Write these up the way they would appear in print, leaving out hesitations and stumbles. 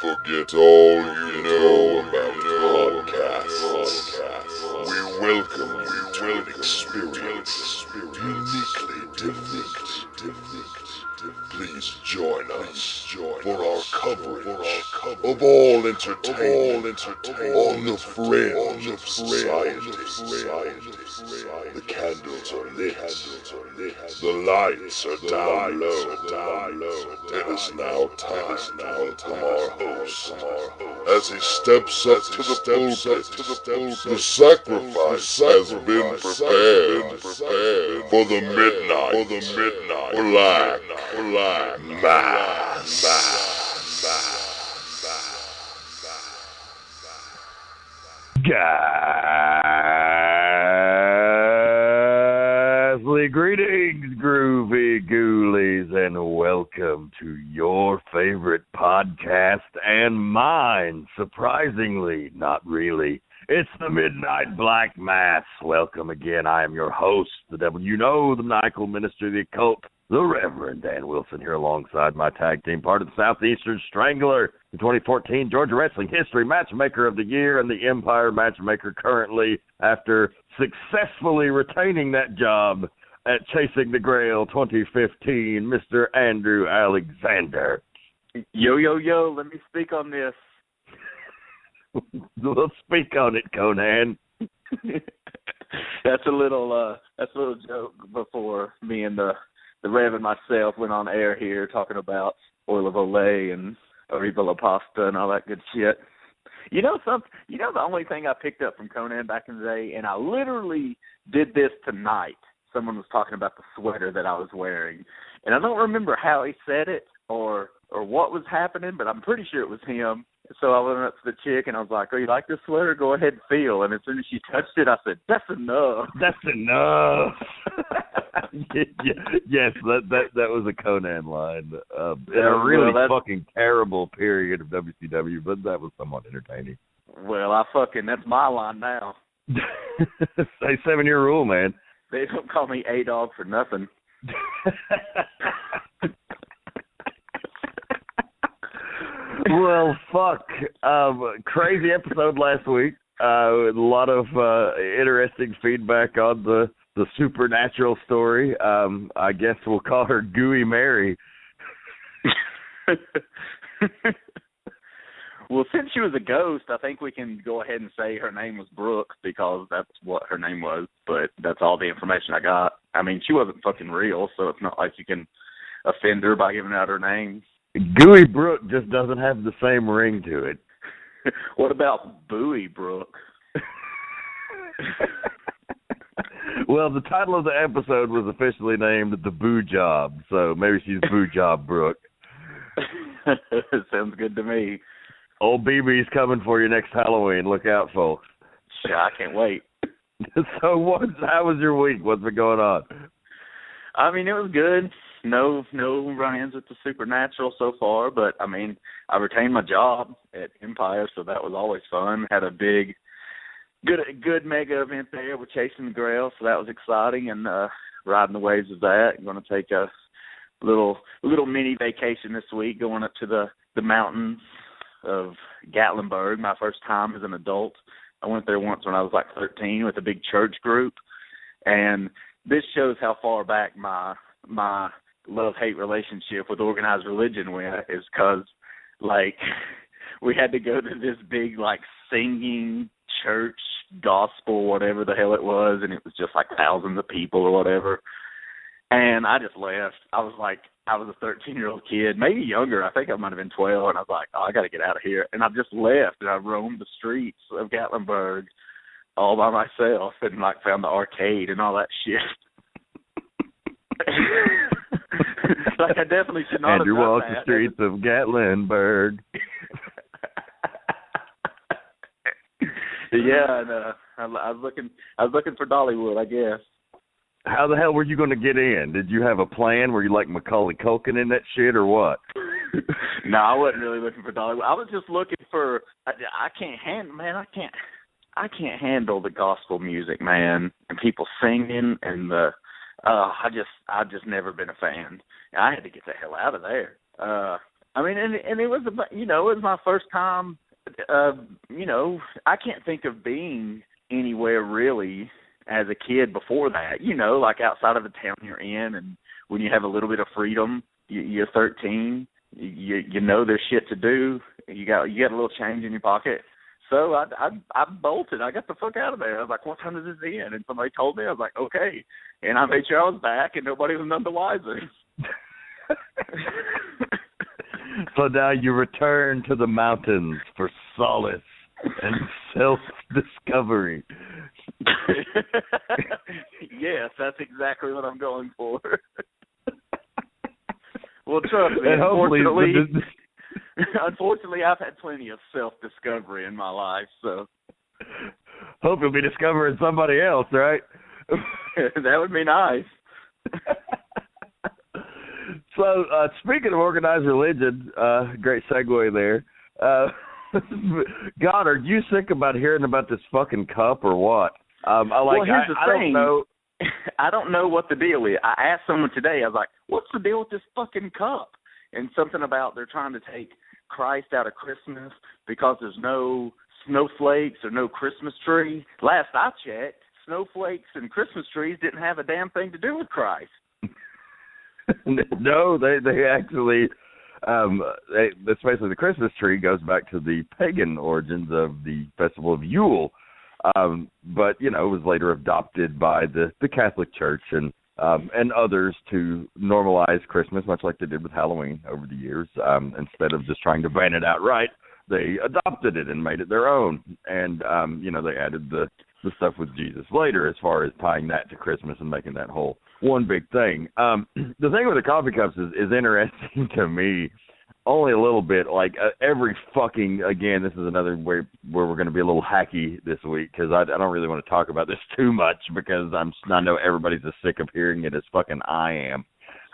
Forget all you know about podcasts. We welcome you to an experience uniquely different. Please join us for our coverage of all entertainment on the fringe of society. The candles are lit, the lights are down low. It is now time to welcome our host as he steps up to the pulpit. The sacrifice has been prepared for the midnight black mass. Ghastly greetings, groovy ghoulies, and welcome to your favorite podcast and mine. Surprisingly, not really. It's the Midnight Black Mass. Welcome again. I am your host, the devil you know, the maniacal minister of the occult, the Reverend Dan Wilson, here alongside my tag team part of the Southeastern Strangler, the 2014 Georgia Wrestling History Matchmaker of the Year and the Empire Matchmaker currently after successfully retaining that job at Chasing the Grail 2015, Mr. Andrew Alexander. Yo, let me speak on this. We'll speak on it, Conan. That's a little joke before me and the Rev and myself went on air here talking about oil of Olay and Arriba La Pasta and all that good shit. You know the only thing I picked up from Conan back in the day, and I literally did this tonight. Someone was talking about the sweater that I was wearing, and I don't remember how he said it or what was happening, but I'm pretty sure it was him. So I went up to the chick and I was like, "Oh, you like this sweater? Go ahead and feel." And as soon as she touched it, I said, "That's enough." That's enough. Yes, that was a Conan line. In a really fucking terrible period of WCW, but that was somewhat entertaining. Well, that's my line now. Say 7-year rule, man. They don't call me A-Dog for nothing. Well, fuck. Crazy episode last week. A lot of interesting feedback on the supernatural story. I guess we'll call her Gooey Mary. Well, since she was a ghost, I think we can go ahead and say her name was Brooke because that's what her name was, but that's all the information I got. I mean, she wasn't fucking real, so it's not like you can offend her by giving out her name. Gooey Brooke just doesn't have the same ring to it. What about Bowie Brooke? Well, the title of the episode was officially named The Boo Job, so maybe she's Boo Job Brooke. Sounds good to me. Old BB's coming for you next Halloween. Look out, folks. Sure, I can't wait. So how was your week? What's been going on? I mean, it was good. No run-ins with the supernatural so far, but, I mean, I retained my job at Empire, so that was always fun. Had a good mega event there with Chasing the Grail, so that was exciting, and riding the waves of that. I'm going to take a little mini vacation this week, going up to the mountains of Gatlinburg, my first time as an adult. I went there once when I was like 13 with a big church group, and this shows how far back my love-hate relationship with organized religion went, is because, like, we had to go to this big, like, singing church gospel, whatever the hell it was, and it was just like thousands of people or whatever. And I just left. I was a 13-year-old kid, maybe younger. I think I might have been 12, and I was like, "Oh, I got to get out of here." And I just left, and I roamed the streets of Gatlinburg all by myself and, like, found the arcade and all that shit. Like, I definitely should not Andrew have done walked that. the streets of Gatlinburg. Yeah, and I was looking for Dollywood, I guess. How the hell were you going to get in? Did you have a plan? Were you like Macaulay Culkin in that shit or what? No, I wasn't really looking for Dollywood. I was just looking for. I can't handle the gospel music, man, and people singing and I've just never been a fan. I had to get the hell out of there. I mean, and it was, it was my first time. I can't think of being anywhere really as a kid before that. Like outside of the town you're in, and when you have a little bit of freedom, you're 13. You know there's shit to do. You got a little change in your pocket. So I bolted. I got the fuck out of there. I was like, what time is this end? And somebody told me. I was like, okay. And I made sure I was back, and nobody was none the wiser. So now you return to the mountains for solace and self-discovery. Yes, that's exactly what I'm going for. Well, trust me, and unfortunately, I've had plenty of self-discovery in my life, so. Hope you'll be discovering somebody else, right? That would be nice. So, speaking of organized religion, great segue there. Goddard, you sick about hearing about this fucking cup or what? Here's the thing. Don't know. I don't know what the deal is. I asked someone today, I was like, what's the deal with this fucking cup? And something about they're trying to take Christ out of Christmas because there's no snowflakes or no Christmas tree. Last I checked, snowflakes and Christmas trees didn't have a damn thing to do with Christ. No, they actually, especially the Christmas tree goes back to the pagan origins of the festival of Yule, but it was later adopted by the Catholic Church and others to normalize Christmas, much like they did with Halloween over the years. Instead of just trying to ban it outright, they adopted it and made it their own, and they added the stuff with Jesus later as far as tying that to Christmas and making that whole one big thing. The thing with the coffee cups is interesting to me, only a little bit. Like every fucking, again, this is another way where we're going to be a little hacky this week because I don't really want to talk about this too much because I know everybody's as sick of hearing it as fucking I am.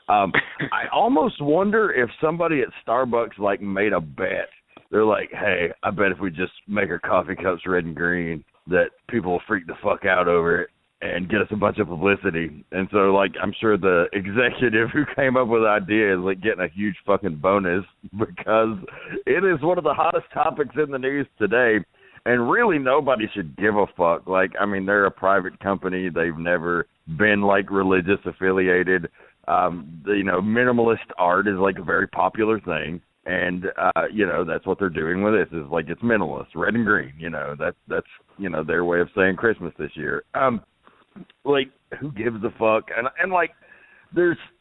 I almost wonder if somebody at Starbucks made a bet. They're like, hey, I bet if we just make our coffee cups red and green that people will freak the fuck out over it and get us a bunch of publicity. And so, I'm sure the executive who came up with the idea is, getting a huge fucking bonus because it is one of the hottest topics in the news today. And really nobody should give a fuck. They're a private company. They've never been, religious affiliated. Minimalist art is, a very popular thing. And, that's what they're doing with this is, it's minimalist, red and green. That's their way of saying Christmas this year. Who gives a fuck? And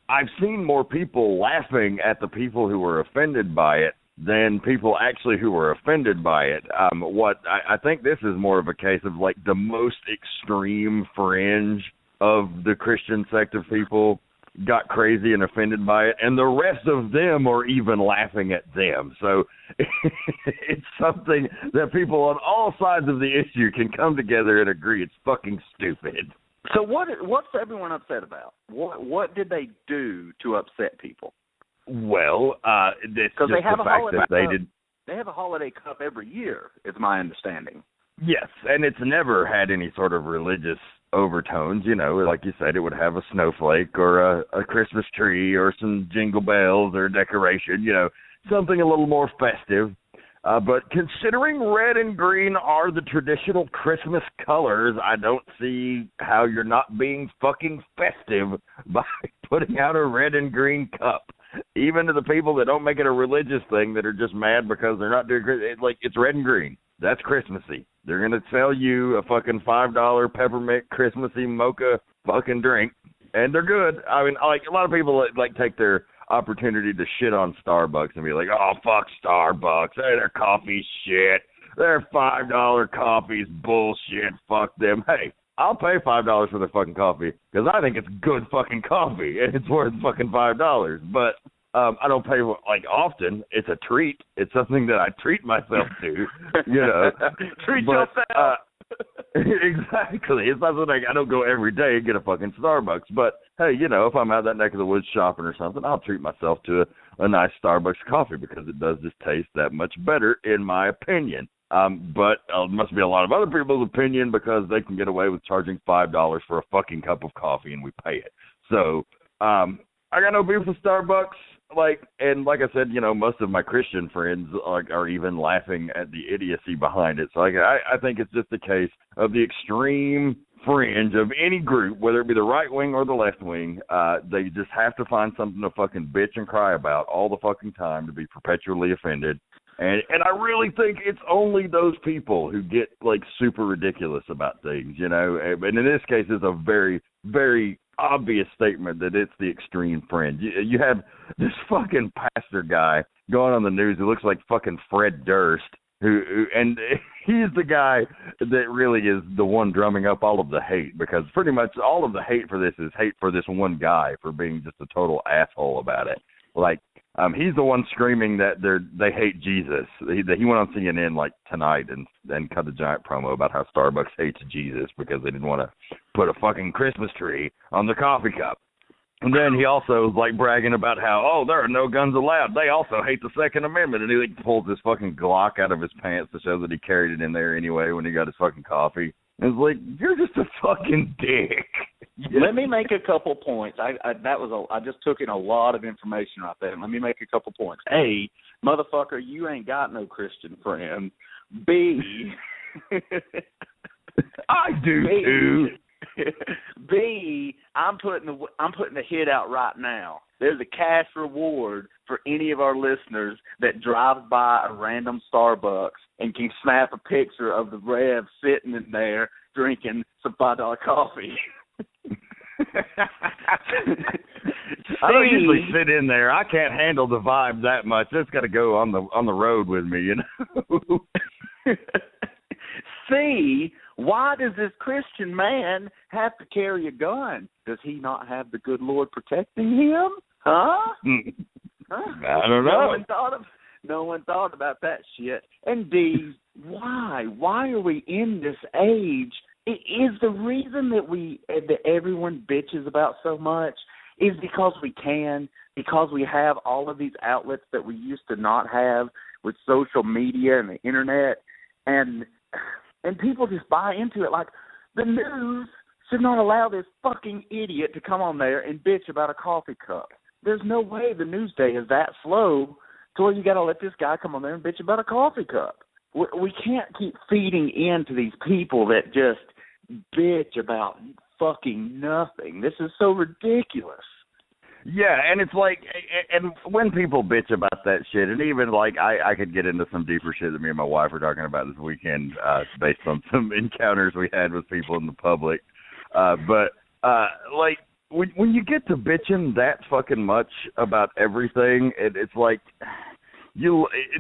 I've seen more people laughing at the people who were offended by it than people actually who were offended by it. I think this is more of a case of, the most extreme fringe of the Christian sect of people got crazy and offended by it, and the rest of them are even laughing at them. So it's something that people on all sides of the issue can come together and agree it's fucking stupid. So what's everyone upset about? What did they do to upset people? Well, it's just they have the fact that they did. They have a holiday cup every year, is my understanding. Yes, and it's never had any sort of religious overtones. Like you said, it would have a snowflake or a Christmas tree or some jingle bells or decoration, something a little more festive. But considering red and green are the traditional Christmas colors, I don't see how you're not being fucking festive by putting out a red and green cup. Even to the people that don't make it a religious thing that are just mad because they're not doing it's red and green. That's Christmassy. They're going to sell you a fucking $5 peppermint Christmassy mocha fucking drink, and they're good. I mean, a lot of people take their opportunity to shit on Starbucks and be like, oh, fuck Starbucks. Hey, their coffee's shit. Their $5 coffee's bullshit. Fuck them. Hey, I'll pay $5 for their fucking coffee because I think it's good fucking coffee and it's worth fucking $5. But I don't pay often. It's a treat. It's something that I treat myself to. Treat yourself. Exactly. It's not something I don't go every day and get a fucking Starbucks. But hey, if I'm out that neck of the woods shopping or something, I'll treat myself to a nice Starbucks coffee because it does just taste that much better, in my opinion. But it must be a lot of other people's opinion because they can get away with charging $5 for a fucking cup of coffee and we pay it. So I got no beef with Starbucks. and like I said, most of my Christian friends are even laughing at the idiocy behind it. So I think it's just a case of the extreme fringe of any group, whether it be the right wing or the left wing. They just have to find something to fucking bitch and cry about all the fucking time to be perpetually offended. And I really think it's only those people who get super ridiculous about things, And in this case, it's a very, very obvious statement that it's the extreme fringe. You have this fucking pastor guy going on the news who looks like fucking Fred Durst, and he's the guy that really is the one drumming up all of the hate, because pretty much all of the hate for this is hate for this one guy for being just a total asshole about it. He's the one screaming that they hate Jesus. He went on CNN tonight and cut a giant promo about how Starbucks hates Jesus because they didn't want to put a fucking Christmas tree on their coffee cup. And then he also was bragging about how, there are no guns allowed. They also hate the Second Amendment. And he pulls this fucking Glock out of his pants to show that he carried it in there anyway when he got his fucking coffee. And it's you're just a fucking dick. Let me make a couple points. I just took in a lot of information right there. Let me make a couple points. A, motherfucker, you ain't got no Christian friend. B, I do too. B, I'm putting the hit out right now. There's a cash reward for any of our listeners that drives by a random Starbucks and can snap a picture of the Rev sitting in there drinking some $5 coffee. I don't usually sit in there. I can't handle the vibe that much. It's got to go on the road with me, C, why does this Christian man have to carry a gun? Does he not have the good Lord protecting him? Huh? I don't know. No one thought about that shit. And D, why? Why are we in this age? Is the reason that everyone bitches about so much is because we can, because we have all of these outlets that we used to not have with social media and the internet, and people just buy into it. The news should not allow this fucking idiot to come on there and bitch about a coffee cup. There's no way the news day is that slow to where you got to let this guy come on there and bitch about a coffee cup. We can't keep feeding into these people that just bitch about fucking nothing. This is so ridiculous. Yeah, and it's and when people bitch about that shit, and even I could get into some deeper shit that me and my wife were talking about this weekend based on some encounters we had with people in the public. When you get to bitching that fucking much about everything, it's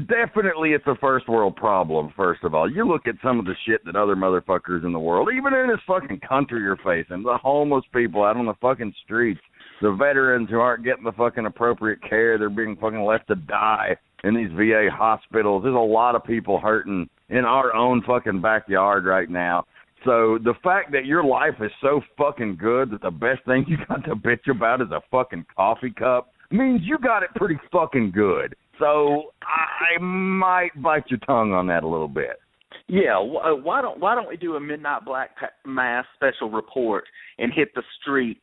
definitely it's a first world problem, first of all. You look at some of the shit that other motherfuckers in the world, even in this fucking country you're facing, the homeless people out on the fucking streets, the veterans who aren't getting the fucking appropriate care, they're being fucking left to die in these VA hospitals. There's a lot of people hurting in our own fucking backyard right now. So the fact that your life is so fucking good that the best thing you got to bitch about is a fucking coffee cup means you got it pretty fucking good. So I might bite your tongue on that a little bit. Yeah, why don't we do a Midnight Black Mass special report and hit the streets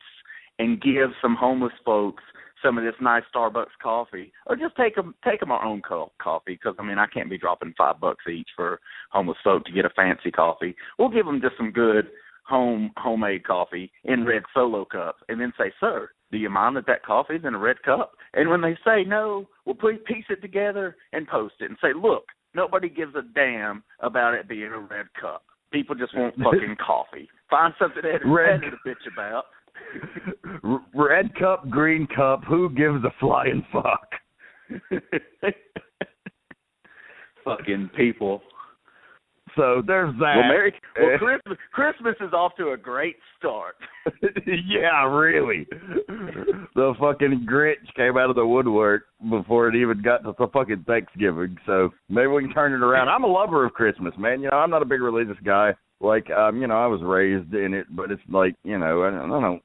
and give some homeless folks some of this nice Starbucks coffee, or just take them our own coffee, because I can't be dropping $5 each for homeless folk to get a fancy coffee. We'll give them just some good homemade coffee in red Solo cups, and then say, "Sir, do you mind that coffee's in a red cup?" And when they say no, we'll piece it together and post it and say, "Look, nobody gives a damn about it being a red cup. People just want fucking coffee. Find something to bitch about." Red cup, green cup, who gives a flying fuck? Fucking people. So there's that. Christmas is off to a great start. Yeah, really. The fucking Grinch came out of the woodwork before it even got to the fucking Thanksgiving. So maybe we can turn it around. I'm a lover of Christmas, man. I'm not a big religious guy. I was raised in it, but it's I don't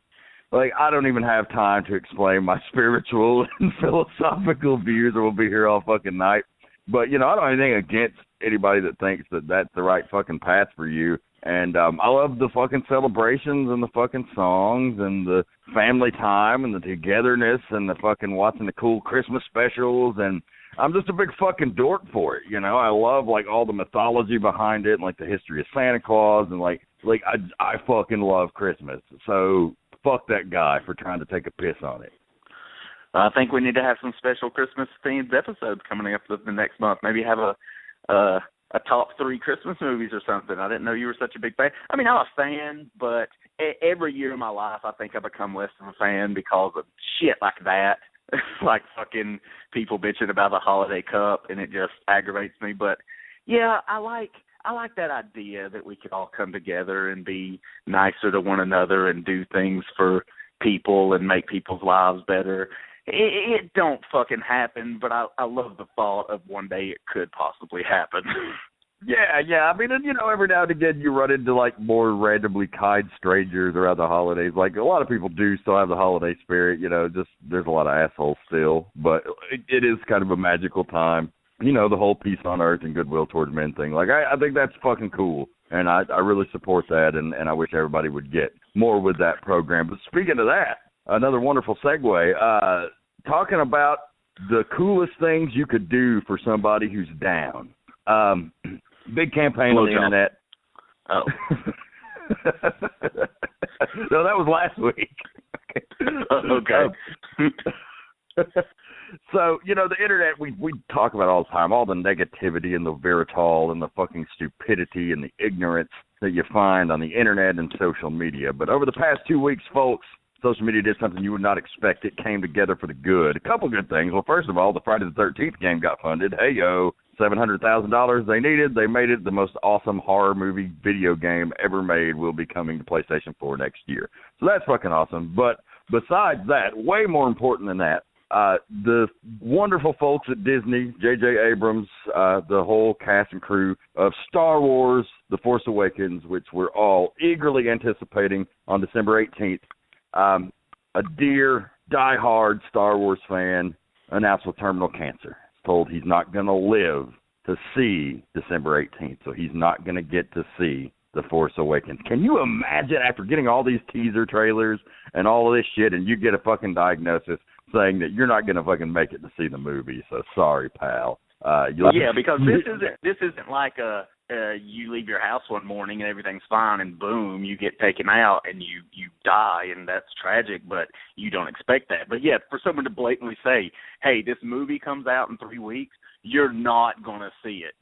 I don't even have time to explain my spiritual and philosophical views, or we'll be here all fucking night. But, I don't have anything against anybody that thinks that that's the right fucking path for you. And I love the fucking celebrations and the fucking songs and the family time and the togetherness and the fucking watching the cool Christmas specials, and I'm just a big fucking dork for it, you know. I love like all the mythology behind it and like the history of Santa Claus, and like I fucking love Christmas. So fuck that guy for trying to take a piss on it. I think we need to have some special Christmas themed episodes coming up the next month. Maybe have a top 3 Christmas movies or something. I didn't know you were such a big fan. I mean, I'm a fan, but every year of my life I think I become less of a fan because of shit like that. Like fucking people bitching about the holiday cup, and it just aggravates me. But yeah, I like that idea that we could all come together and be nicer to one another and do things for people and make people's lives better. It don't fucking happen, but I love the thought of one day it could possibly happen. Yeah. I mean, you know, every now and again you run into like more randomly kind strangers around the holidays. Like a lot of people do still have the holiday spirit, you know, just there's a lot of assholes still, but it is kind of a magical time. You know, the whole peace on earth and goodwill towards men thing. Like I think that's fucking cool, and I really support that, and I wish everybody would get more with that program. But speaking of that, another wonderful segue, talking about the coolest things you could do for somebody who's down. Big campaign on the internet. Oh. No, that was last week. Okay. So, you know, the internet, we talk about all the time, all the negativity and the vitriol and the fucking stupidity and the ignorance that you find on the internet and social media. But over the past 2 weeks, folks, social media did something you would not expect. It came together for the good. A couple good things. Well, first of all, the Friday the 13th game got funded. Hey, yo, $700,000 they needed. They made it. The most awesome horror movie video game ever made will be coming to PlayStation 4 next year. So that's fucking awesome. But besides that, way more important than that, the wonderful folks at Disney, J.J. Abrams, the whole cast and crew of Star Wars, The Force Awakens, which we're all eagerly anticipating on December 18th, a dear, diehard Star Wars fan announced with terminal cancer. He's told he's not going to live to see December 18th, so he's not going to get to see The Force Awakens. Can you imagine after getting all these teaser trailers and all of this shit, and you get a fucking diagnosis saying that you're not going to fucking make it to see the movie? So sorry, pal. Because this isn't like you leave your house one morning and everything's fine, and boom, you get taken out and you die, and that's tragic, but you don't expect that. But yeah, for someone to blatantly say, hey, this movie comes out in 3 weeks, you're not going to see it.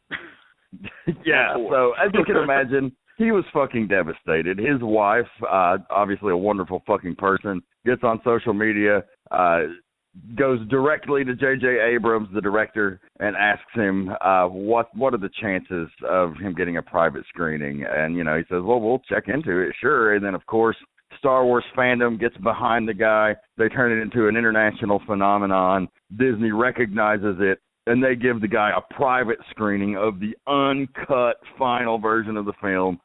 Yeah, so as you can imagine, he was fucking devastated. His wife, obviously a wonderful fucking person, gets on social media, goes directly to J.J. Abrams, the director, and asks him what are the chances of him getting a private screening. And, you know, he says, well, we'll check into it, sure. And then, of course, Star Wars fandom gets behind the guy. They turn it into an international phenomenon. Disney recognizes it, and they give the guy a private screening of the uncut final version of the film.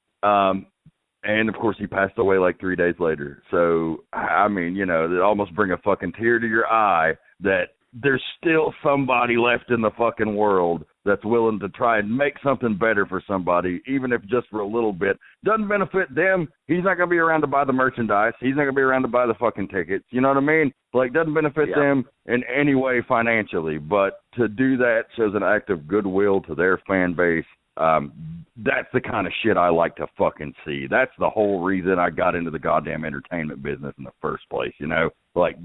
And, of course, he passed away like 3 days later. So, I mean, you know, it almost bring a fucking tear to your eye that there's still somebody left in the fucking world that's willing to try and make something better for somebody, even if just for a little bit. Doesn't benefit them. He's not going to be around to buy the merchandise. He's not going to be around to buy the fucking tickets. You know what I mean? Like, doesn't benefit them in any way financially. But to do that shows an act of goodwill to their fan base. That's the kind of shit I like to fucking see. That's the whole reason I got into the goddamn entertainment business in the first place, you know? Like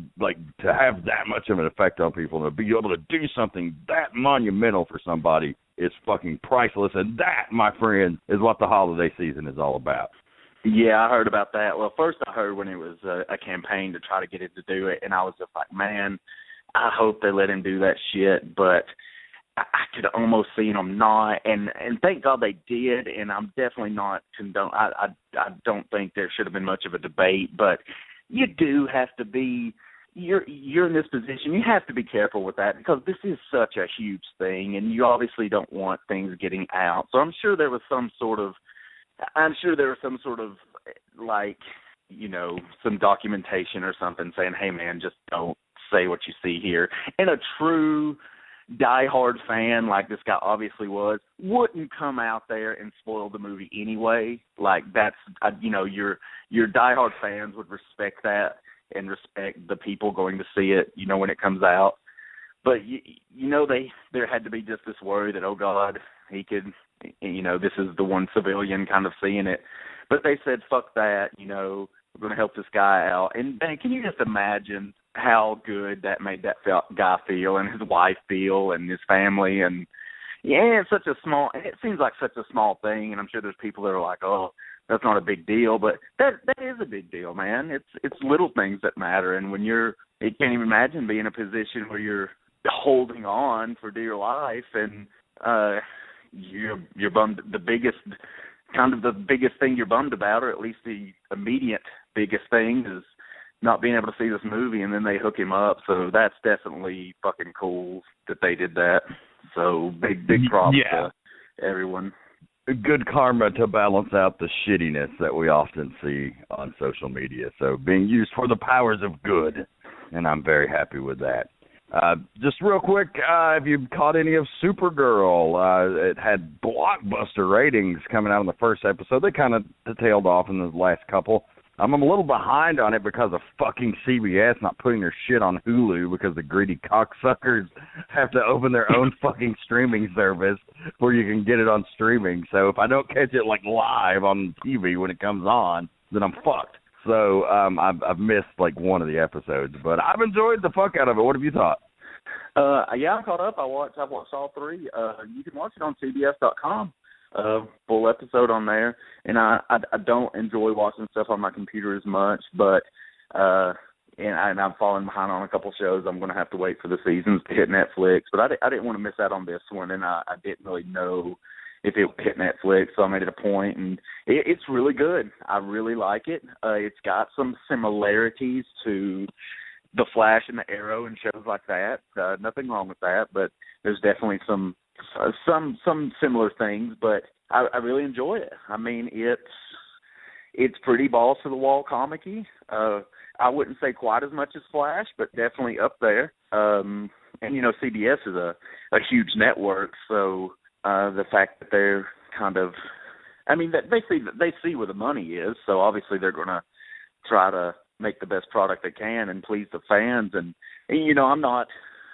to have that much of an effect on people and to be able to do something that monumental for somebody is fucking priceless. And that, my friend, is what the holiday season is all about. Yeah, I heard about that. Well, first I heard when it was a campaign to try to get it to do it, and I was just like, man, I hope they let him do that shit, but I could almost see them not, and thank God they did, and I'm definitely not condone. I don't think there should have been much of a debate, but you do have to be, you're in this position, you have to be careful with that because this is such a huge thing, and you obviously don't want things getting out. So I'm sure there was some sort of, like, you know, some documentation or something saying, hey man, just don't say what you see here. And a true diehard fan like this guy obviously was wouldn't come out there and spoil the movie anyway. Like that's you know, your diehard fans would respect that. and respect the people going to see it, when it comes out. But, there had to be just this worry that, oh, God, he could, this is the one civilian kind of seeing it. But they said, fuck that, we're going to help this guy out. And, man, can you just imagine how good that made that guy feel and his wife feel and his family? And, yeah, it seems like such a small thing, and I'm sure there's people that are like, oh, that's not a big deal. But that is a big deal, man. It's little things that matter. And when you can't even imagine being in a position where you're holding on for dear life and you're bummed. The biggest thing you're bummed about, or at least the immediate biggest thing, is not being able to see this movie, and then they hook him up. So that's definitely fucking cool that they did that. So big props to everyone. Good karma to balance out the shittiness that we often see on social media. So being used for the powers of good, and I'm very happy with that. Just real quick, have you caught any of Supergirl? It had blockbuster ratings coming out in the first episode. They kind of tailed off in the last couple. I'm a little behind on it because of fucking CBS not putting their shit on Hulu because the greedy cocksuckers have to open their own fucking streaming service where you can get it on streaming. So if I don't catch it like live on TV when it comes on, then I'm fucked. So I've missed like one of the episodes, but I've enjoyed the fuck out of it. What have you thought? Yeah, I'm caught up. I've watched all three. You can watch it on CBS.com. Full episode on there, and I don't enjoy watching stuff on my computer as much, but and I'm falling behind on a couple shows. I'm going to have to wait for the seasons to hit Netflix, but I didn't want to miss out on this one, and I didn't really know if it would hit Netflix, so I made it a point, and it's really good. I really like it. It's got some similarities to The Flash and the Arrow and shows like that. Nothing wrong with that, but there's definitely some similar things, but I really enjoy it. I mean, it's pretty balls to the wall comic-y. I wouldn't say quite as much as Flash, but definitely up there. And CBS is a huge network, so the fact that they're kind of, I mean, that they see where the money is, so obviously they're going to try to make the best product they can and please the fans. And I'm not,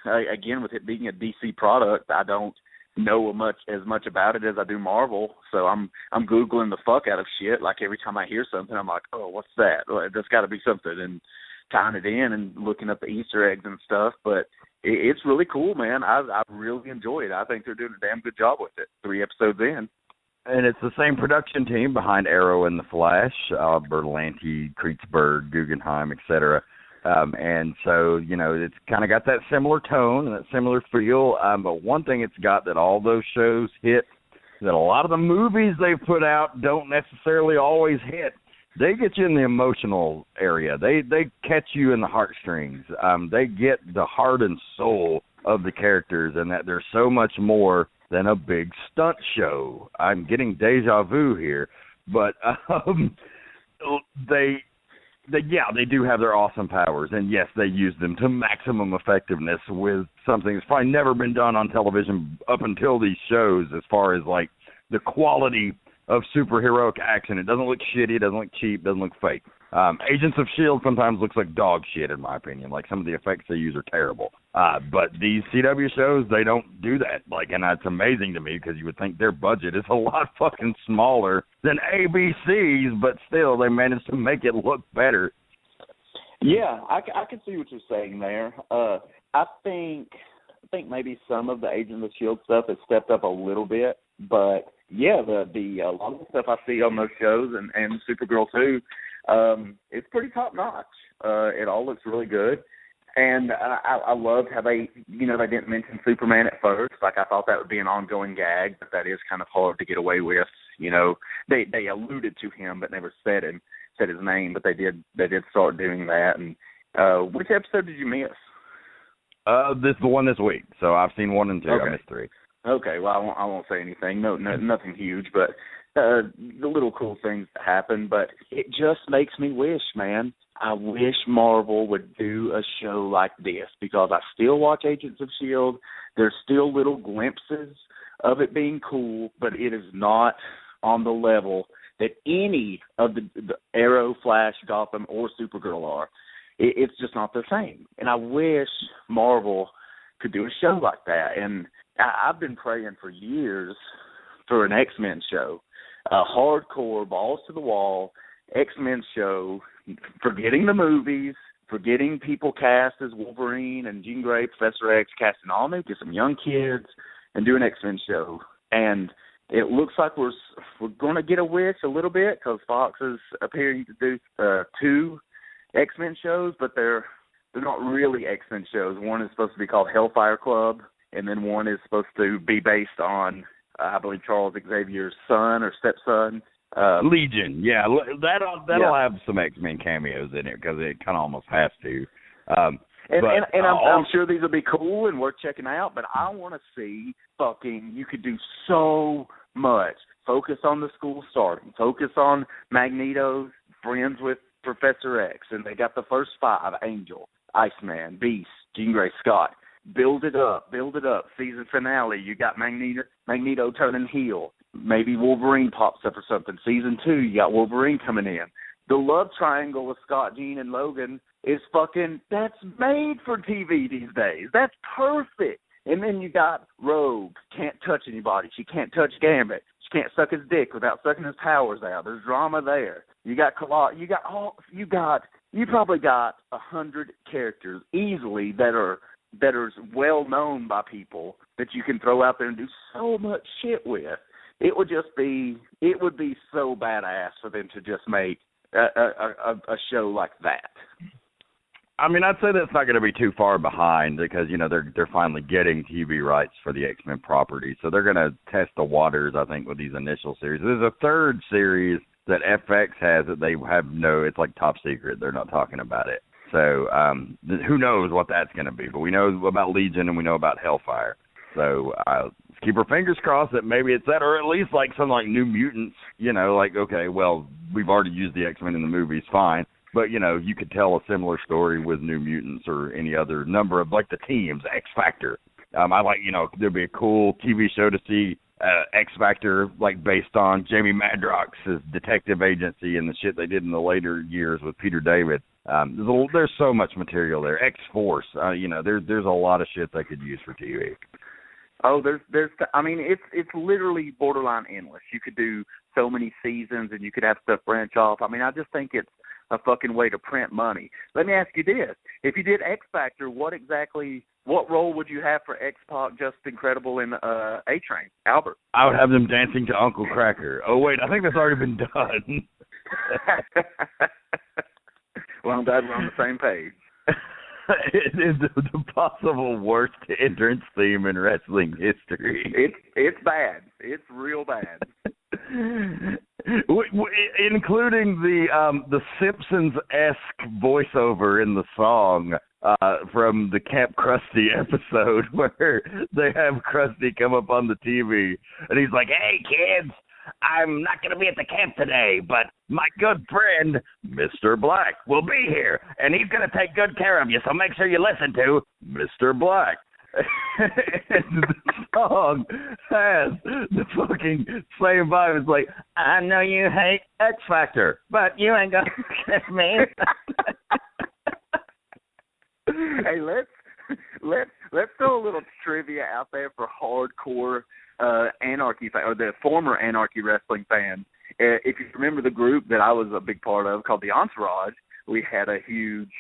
again, with it being a DC product, I don't know as much about it as I do Marvel, so I'm Googling the fuck out of shit. Like every time I hear something, I'm like, oh, what's that? Well, there's got to be something, and tying it in and looking up the Easter eggs and stuff. But it's really cool, man. I really enjoy it. I think they're doing a damn good job with it. 3 episodes in. And it's the same production team behind Arrow and The Flash, Berlanti, Kreuzberg, Guggenheim, etc. And so, it's kind of got that similar tone and that similar feel. But one thing it's got that all those shows hit, that a lot of the movies they've put out don't necessarily always hit. They get you in the emotional area. They catch you in the heartstrings. They get the heart and soul of the characters, and that there's so much more than a big stunt show. I'm getting deja vu here, but they do have their awesome powers, and yes, they use them to maximum effectiveness with something that's probably never been done on television up until these shows, as far as like the quality of superheroic action. It doesn't look shitty, it doesn't look cheap, doesn't look fake. Agents of S.H.I.E.L.D. sometimes looks like dog shit, in my opinion. Like, some of the effects they use are terrible. But these CW shows, they don't do that. Like, and it's amazing to me, because you would think their budget is a lot fucking smaller than ABC's, but still, they managed to make it look better. Yeah, I can see what you're saying there. I think maybe some of the Agents of S.H.I.E.L.D. stuff has stepped up a little bit, but yeah, the a lot of the stuff I see on those shows and Supergirl too, it's pretty top notch. It all looks really good, and I loved how they didn't mention Superman at first. Like, I thought that would be an ongoing gag, but that is kind of hard to get away with. They alluded to him but never said his name, but they did start doing that. And which episode did you miss? This is the one this week. So I've seen 1 and 2. Okay. I missed 3. Okay, well, I won't say anything. No, nothing huge, but the little cool things that happen. But it just makes me wish, man. I wish Marvel would do a show like this, because I still watch Agents of S.H.I.E.L.D. There's still little glimpses of it being cool, but it is not on the level that any of the Arrow, Flash, Gotham, or Supergirl are. it's just not the same. And I wish Marvel could do a show like that. And I've been praying for years for an X-Men show, a hardcore, balls to the wall X-Men show, forgetting the movies, forgetting people cast as Wolverine and Jean Grey, Professor X, casting all new, get some young kids, and do an X-Men show. And it looks like we're going to get a wish a little bit because Fox is appearing to do 2 X-Men shows, but they're not really X-Men shows. One is supposed to be called Hellfire Club, and then one is supposed to be based on, I believe, Charles Xavier's son or stepson. Legion, yeah. That'll have some X-Men cameos in it because it kind of almost has to. I'm sure these will be cool and worth checking out, but I want to see you could do so much. Focus on the school starting. Focus on Magneto's friends with Professor X, and they got the first 5, Angel, Iceman, Beast, Jean Grey, Scott. Build it up. Season finale, you got Magneto turning heel. Maybe Wolverine pops up or something. Season 2, you got Wolverine coming in. The love triangle with Scott, Jean, and Logan is that's made for TV these days. That's perfect. And then you got Rogue, can't touch anybody. She can't touch Gambit. She can't suck his dick without sucking his powers out. There's drama there. You got you probably got 100 characters easily that are well known by people that you can throw out there and do so much shit with. It would be so badass for them to just make a show like that. I mean, I'd say that's not going to be too far behind because, they're finally getting TV rights for the X-Men property. So they're going to test the waters, I think, with these initial series. There's a 3rd series that FX has that they have it's like top secret. They're not talking about it. So who knows what that's going to be. But we know about Legion and we know about Hellfire. So let's keep our fingers crossed that maybe it's that, or at least like some like New Mutants, okay, well, we've already used the X-Men in the movies, fine. But, you could tell a similar story with New Mutants or any other number of, like, the teams, X Factor. I like, there'd be a cool TV show to see X Factor, like, based on Jamie Madrox's detective agency and the shit they did in the later years with Peter David. There's so much material there. X-Force, there's a lot of shit they could use for TV. Oh, it's literally borderline endless. You could do so many seasons and you could have stuff branch off. I just think it's a fucking way to print money. Let me ask you this. If you did X Factor, what role would you have for X-Pac, Just Incredible, and A-Train, Albert? I would have them dancing to Uncle Cracker. Oh, wait, I think that's already been done. Well, I'm glad we're on the same page. It is the possible worst entrance theme in wrestling history. It's bad. It's real bad. Including the Simpsons-esque voiceover in the song from the Camp Krusty episode where they have Krusty come up on the TV and he's like, "Hey kids, I'm not going to be at the camp today, but my good friend, Mr. Black, will be here, and he's going to take good care of you, so make sure you listen to Mr. Black." And the song has the fucking same vibe. It's like, "I know you hate X Factor, but you ain't going to kiss me." Hey, let's throw a little trivia out there for hardcore Anarchy or the former Anarchy wrestling fans. If you remember the group that I was a big part of called the Entourage, we had a huge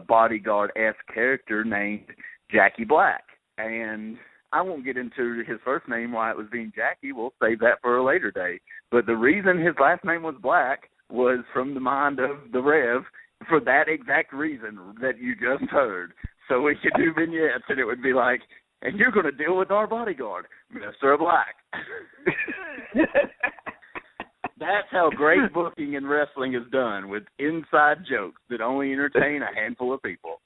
bodyguard-esque character named Jackie Black. And I won't get into his first name, why it was being Jackie. We'll save that for a later day. But the reason his last name was Black was from the mind of the Rev for that exact reason that you just heard. So we could do vignettes and it would be like, "And you're going to deal with our bodyguard, Mr. Black." That's how great booking in wrestling is done, with inside jokes that only entertain a handful of people.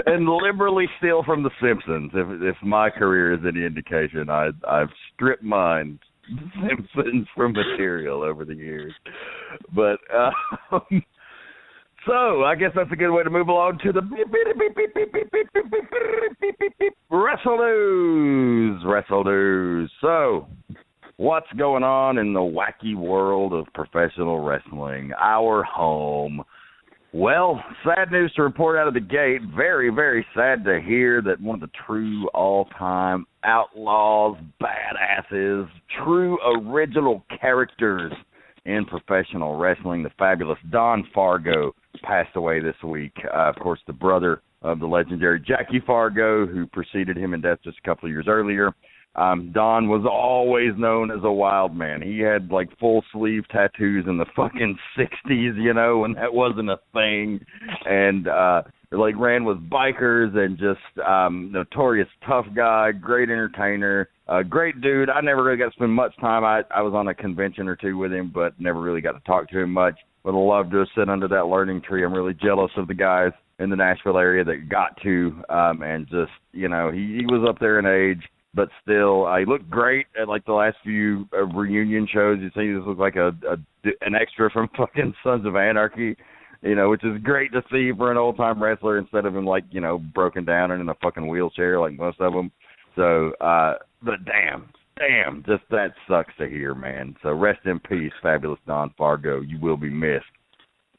And liberally steal from The Simpsons. If my career is any indication, I've stripped mine The Simpsons from material over the years. But so I guess that's a good way to move along to the Wrestle News. So What's going on in the wacky world of professional wrestling, our home? Well, sad news to report out of the gate. Very, very sad to hear that one of the true all-time outlaws, badasses, true original characters in professional wrestling, the fabulous Don Fargo, passed away this week. Of course, the brother of the legendary Jackie Fargo, who preceded him in death just a couple of years earlier. Don was always known as a wild man. He had like full sleeve tattoos in the fucking 60s, you know, when that wasn't a thing. And like ran with bikers and just notorious tough guy, great entertainer, great dude. I never really got to spend much time. I was on a convention or two with him, but never really got to talk to him much. Would have loved to have sit under that learning tree. I'm really jealous of the guys in the Nashville area that got to, and just, you know, he was up there in age. But still, he looked great at like the last few reunion shows. You see, he looked like an extra from fucking Sons of Anarchy, you know, which is great to see for an old-time wrestler instead of him like, you know, broken down and in a fucking wheelchair like most of them. So, but damn, just that sucks to hear, man. So rest in peace, fabulous Don Fargo. You will be missed.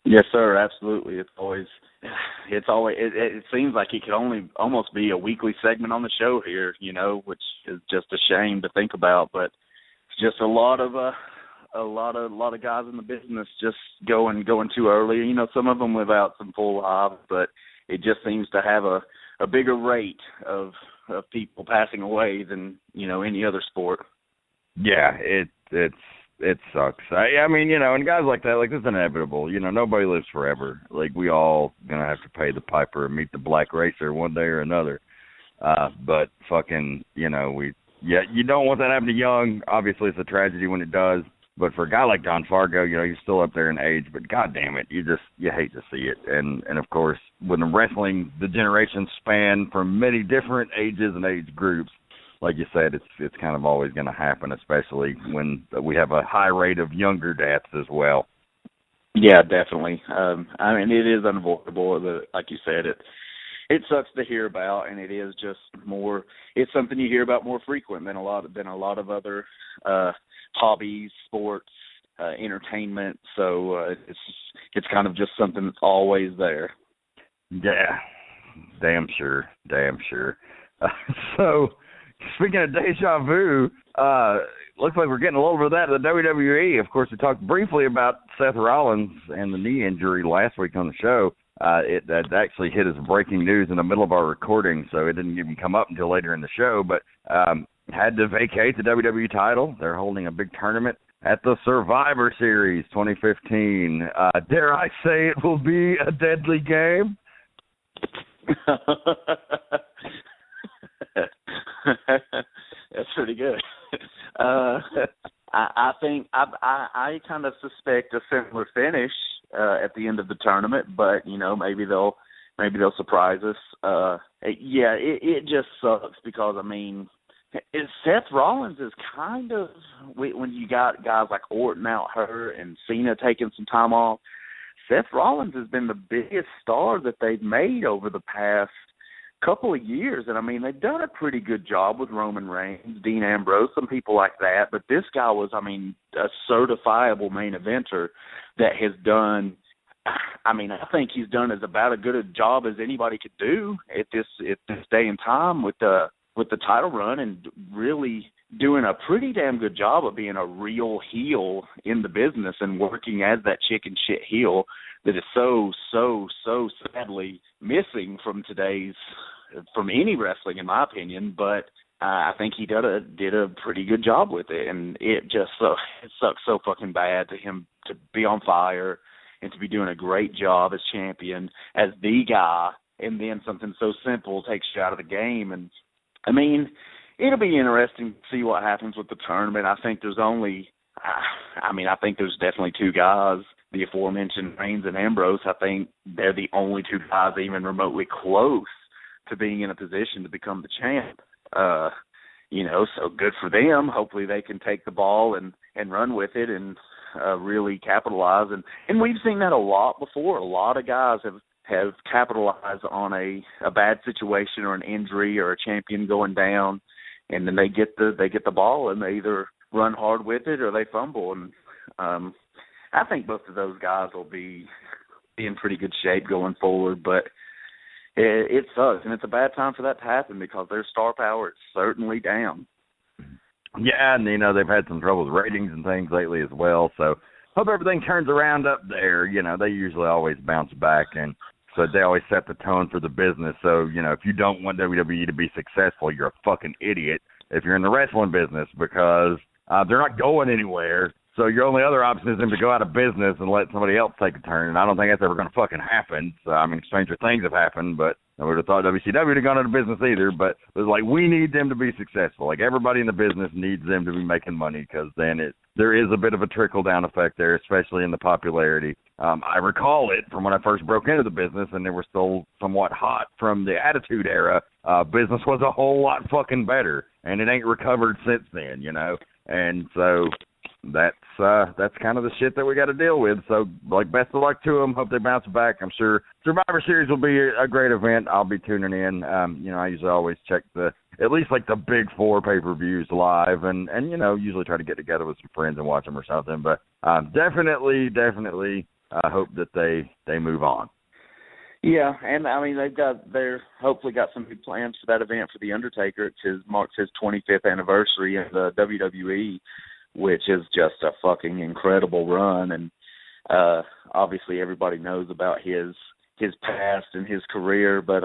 Yes, sir. Absolutely. It seems like it could almost be a weekly segment on the show here, you know, which is just a shame to think about. But it's just a lot of guys in the business just going too early. You know, some of them without some full lives, but it just seems to have a bigger rate of people passing away than, you know, any other sport. Yeah, it sucks. I mean, you know, and guys like that, like, it's inevitable. You know, nobody lives forever. Like, we all gonna have to pay the piper and meet the black racer one day or another. But fucking, you know, you don't want that to happen to young. Obviously, it's a tragedy when it does. But for a guy like Don Fargo, you know, he's still up there in age. But God damn it, you hate to see it. And of course, when the wrestling, the generations span from many different ages and age groups, like you said, it's kind of always going to happen, especially when we have a high rate of younger deaths as well. Yeah, definitely. I mean, it is unavoidable. Like you said, it sucks to hear about, and it is just more. It's something you hear about more frequent than a lot of other hobbies, sports, entertainment. So it's kind of just something that's always there. Yeah, damn sure. So. Speaking of deja vu, looks like we're getting a little bit of that in the WWE. Of course, we talked briefly about Seth Rollins and the knee injury last week on the show. That actually hit as breaking news in the middle of our recording, so it didn't even come up until later in the show. But had to vacate the WWE title. They're holding a big tournament at the Survivor Series 2015. Dare I say it will be a deadly game? That's pretty good. I think I kind of suspect a similar finish at the end of the tournament, but you know, maybe they'll surprise us. It just sucks because I mean, Seth Rollins is kind of, when you got guys like Orton out hurt and Cena taking some time off, Seth Rollins has been the biggest star that they've made over the past couple of years. And I mean, they've done a pretty good job with Roman Reigns, Dean Ambrose, some people like that. But this guy was, I mean, a certifiable main eventer that has done, I mean, I think he's done as about as good a job as anybody could do at this day and time with the title run, and really doing a pretty damn good job of being a real heel in the business and working as that chicken shit heel that is so sadly missing from any wrestling, in my opinion. But I think he did a pretty good job with it, and it sucks so fucking bad to him to be on fire and to be doing a great job as champion, as the guy, and then something so simple takes you out of the game. And I mean, it'll be interesting to see what happens with the tournament. I think there's definitely two guys, the aforementioned Reigns and Ambrose. I think they're the only two guys even remotely close to being in a position to become the champ. So good for them. Hopefully they can take the ball and run with it and really capitalize. And we've seen that a lot before. A lot of guys have capitalized on a bad situation or an injury or a champion going down, and then they get the ball and they either run hard with it or they fumble. And I think both of those guys will be in pretty good shape going forward, but it sucks, and it's a bad time for that to happen because their star power is certainly down. Yeah, and, they've had some trouble with ratings and things lately as well, so hope everything turns around up there. They usually always bounce back, and so they always set the tone for the business. So, if you don't want WWE to be successful, you're a fucking idiot if you're in the wrestling business, because they're not going anywhere. So your only other option is them to go out of business and let somebody else take a turn. And I don't think that's ever going to fucking happen. So, stranger things have happened, but I would have thought WCW would have gone out of business either. But it was like, we need them to be successful. Like, everybody in the business needs them to be making money, because then there is a bit of a trickle-down effect there, especially in the popularity. I recall it from when I first broke into the business, and they were still somewhat hot from the Attitude Era. Business was a whole lot fucking better, and it ain't recovered since then, And so that's kind of the shit that we got to deal with. So, best of luck to them. Hope they bounce back. I'm sure Survivor Series will be a great event. I'll be tuning in. I usually always check at least the big 4 pay-per-views live, and usually try to get together with some friends and watch them or something. But definitely hope that they move on. Yeah, and they're hopefully got some big plans for that event for The Undertaker. It marks his 25th anniversary in the WWE, which is just a fucking incredible run. And obviously everybody knows about his past and his career, but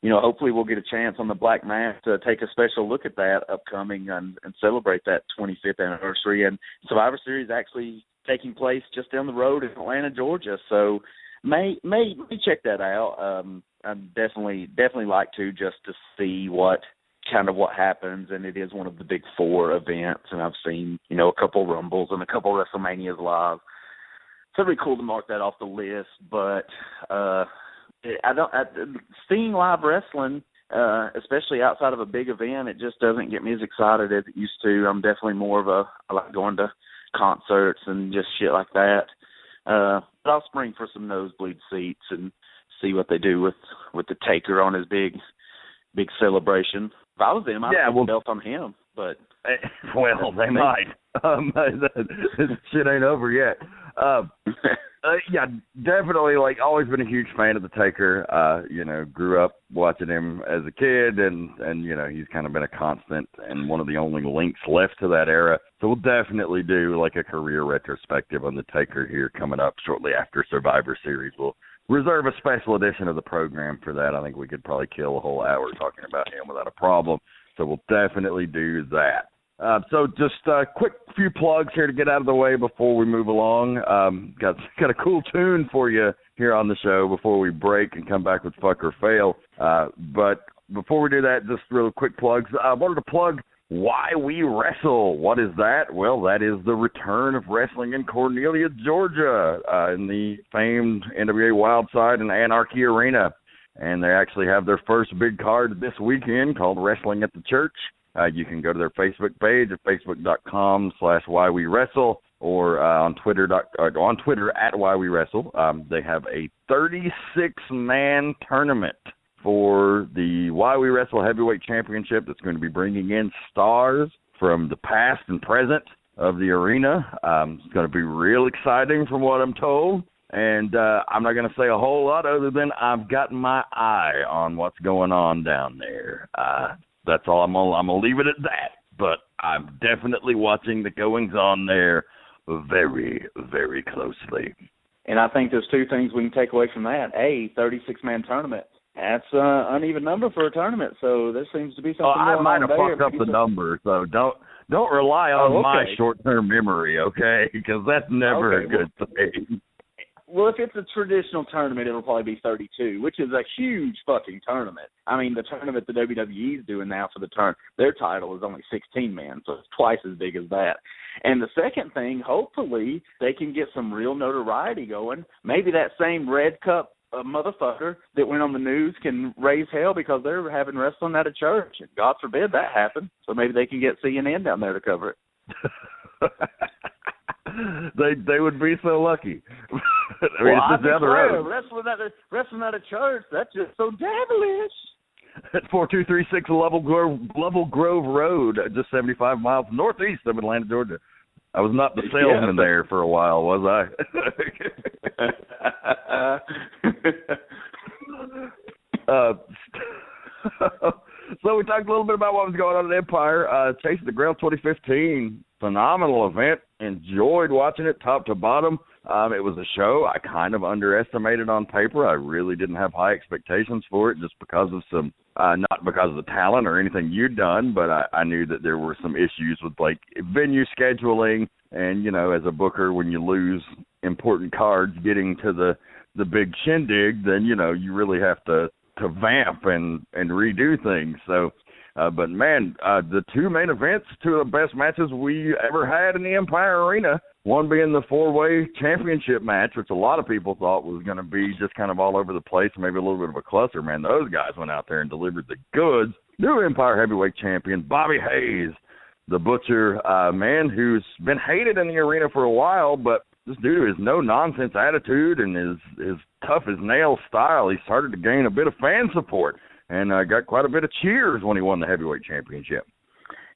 hopefully we'll get a chance on the Black Mass to take a special look at that upcoming and celebrate that 25th anniversary. And Survivor Series actually taking place just down the road in Atlanta, Georgia. So may check that out. I'd definitely like to, just to see what happens, and it is one of the big 4 events, and I've seen, a couple Rumbles and a couple WrestleManias live. So it'd be cool to mark that off the list, but seeing live wrestling, especially outside of a big event, it just doesn't get me as excited as it used to. I'm definitely more of I like going to concerts and just shit like that. But I'll spring for some nosebleed seats and see what they do with the Taker on his big celebration. If I was them, I'd put the belt on him. But well, they might. This shit ain't over yet. Yeah, definitely. Always been a huge fan of the Taker. Grew up watching him as a kid, and he's kind of been a constant and one of the only links left to that era. So we'll definitely do a career retrospective on the Taker here coming up shortly after Survivor Series. We'll reserve a special edition of the program for that. I think we could probably kill a whole hour talking about him without a problem. So we'll definitely do that. So just a quick few plugs here to get out of the way before we move along. Got a cool tune for you here on the show before we break and come back with Fuck or Fail. But before we do that, just real quick plugs. I wanted to plug Why We Wrestle. What is that? Well, that is the return of wrestling in Cornelia, Georgia, in the famed NWA Wildside and Anarchy Arena. And they actually have their first big card this weekend called Wrestling at the Church. You can go to their Facebook page at facebook.com/whywewrestle or on Twitter at whywewrestle. They have a 36-man tournament for the Why We Wrestle Heavyweight Championship that's going to be bringing in stars from the past and present of the arena. It's going to be real exciting from what I'm told. And I'm not going to say a whole lot other than I've got my eye on what's going on down there. That's all. I'm gonna leave it at that. But I'm definitely watching the goings-on there very, very closely. And I think there's 2 things we can take away from that. A, 36-man tournament. That's an uneven number for a tournament, so there seems to be something going on there. I might have fucked up the number, so don't rely on my short-term memory, okay? Because that's never a good thing. Well, if it's a traditional tournament, it'll probably be 32, which is a huge fucking tournament. I mean, the tournament the WWE is doing now for their title is only 16 men, so it's twice as big as that. And the second thing, hopefully, they can get some real notoriety going. Maybe that same Red Cup motherfucker that went on the news can raise hell because they're having wrestling at a church. And God forbid that happen. So maybe they can get CNN down there to cover it. They would be so lucky. I mean, wrestling at a church, that's just so devilish. at 4236 Level Grove Road, just 75 miles northeast of Atlanta, Georgia. I was not the salesman there for a while, was I? So we talked a little bit about what was going on at Empire. Chasing the Grail 2015, phenomenal event. Enjoyed watching it top to bottom. It was a show I kind of underestimated on paper. I really didn't have high expectations for it just because of some, not because of the talent or anything you'd done, but I knew that there were some issues with, like, venue scheduling. And, you know, as a booker, when you lose important cards getting to the big shindig, then, you know, you really have to vamp and redo things. So, but man, the two main events, two of the best matches we ever had in the Empire Arena, one being the four-way championship match, which a lot of people thought was going to be just kind of all over the place, maybe a little bit of a cluster. Man, those guys went out there and delivered the goods. New Empire Heavyweight Champion, Bobby Hayes, the Butcher, man who's been hated in the arena for a while, but just due to his no-nonsense attitude and his tough-as-nails style, he started to gain a bit of fan support and got quite a bit of cheers when he won the heavyweight championship.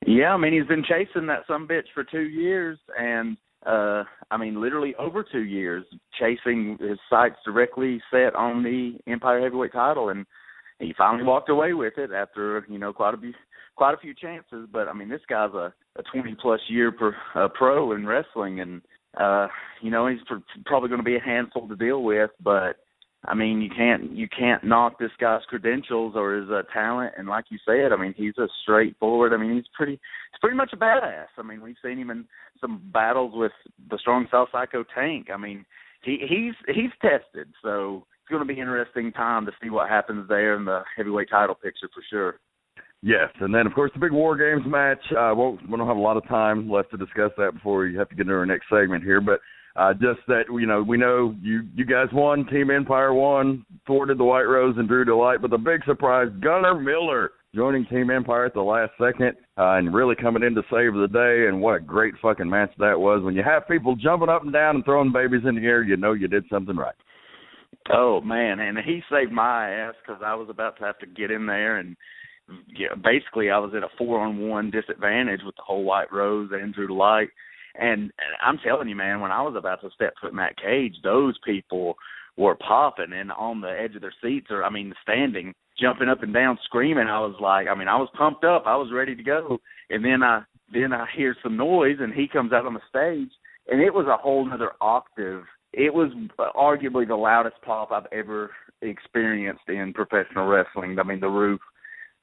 Yeah, I mean, he's been chasing that sumbitch for 2 years, and, I mean, literally over 2 years, chasing his sights directly set on the Empire Heavyweight title, and he finally walked away with it after, you know, quite a few chances. But, I mean, this guy's a 20-plus year pro in wrestling, and you know, he's probably going to be a handful to deal with, but I mean, you can't knock this guy's credentials or his talent. And like you said, I mean, he's a straightforward. I mean, he's pretty much a badass. I mean, we've seen him in some battles with the Strong Style Psycho Tank. I mean, he's tested, so it's going to be an interesting time to see what happens there in the heavyweight title picture for sure. Yes, and then, of course, the big War Games match. We don't have a lot of time left to discuss that before you have to get into our next segment here, but just that, you know, we know you guys won, Team Empire won, thwarted the White Rose and Drew Delight, but the big surprise, Gunnar Miller joining Team Empire at the last second and really coming in to save the day, and what a great fucking match that was. When you have people jumping up and down and throwing babies in the air, you know you did something right. Oh, man, and he saved my ass because I was about to have to get in there and basically I was at a 4-on-1 disadvantage with the whole White Rose and Drew Delight. And I'm telling you, man, when I was about to step foot in that cage, those people were popping and on the edge of their seats, or, I mean, standing, jumping up and down, screaming. I was like, I mean, I was pumped up. I was ready to go. And then I hear some noise, and he comes out on the stage, and it was a whole other octave. It was arguably the loudest pop I've ever experienced in professional wrestling. I mean, the roof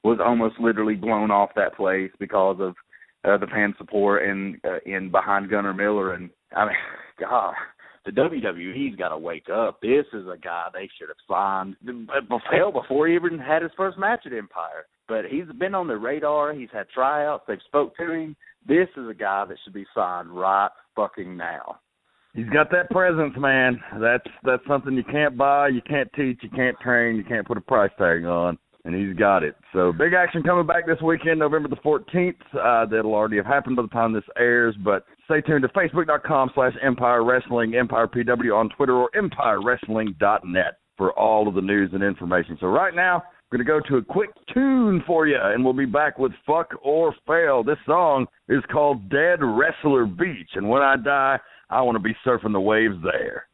was almost literally blown off that place because of the fan support and behind Gunnar Miller. And, I mean, God, the WWE's got to wake up. This is a guy they should have signed before he even had his first match at Empire. But he's been on the radar. He's had tryouts. They've spoke to him. This is a guy that should be signed right fucking now. He's got that presence, man. That's something you can't buy, you can't teach, you can't train, you can't put a price tag on. And he's got it. So big action coming back this weekend, November the 14th. That'll already have happened by the time this airs. But stay tuned to Facebook.com/Empire Wrestling, Empire PW on Twitter, or EmpireWrestling.net for all of the news and information. So right now, we're going to go to a quick tune for you, and we'll be back with Fuck or Fail. This song is called Dead Wrestler Beach. And when I die, I want to be surfing the waves there.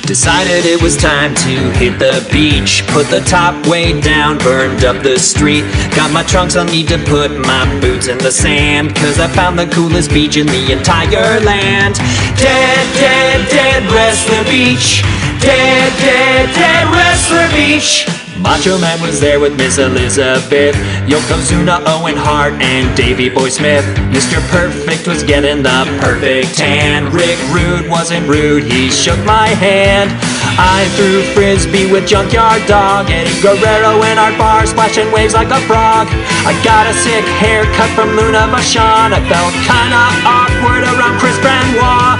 Decided it was time to hit the beach. Put the top way down, burned up the street. Got my trunks, I'll need to put my boots in the sand, cause I found the coolest beach in the entire land. Dead, dead, dead Wrestler Beach. Dead, dead, dead Wrestler Beach. Macho Man was there with Miss Elizabeth, Yokozuna, Owen Hart, and Davey Boy Smith. Mr. Perfect was getting the perfect tan. Rick Rude wasn't rude, he shook my hand. I threw frisbee with Junkyard Dog, Eddie Guerrero in our bar, splashing waves like a frog. I got a sick haircut from Luna Vachon. I felt kinda awkward around Chris Benoit.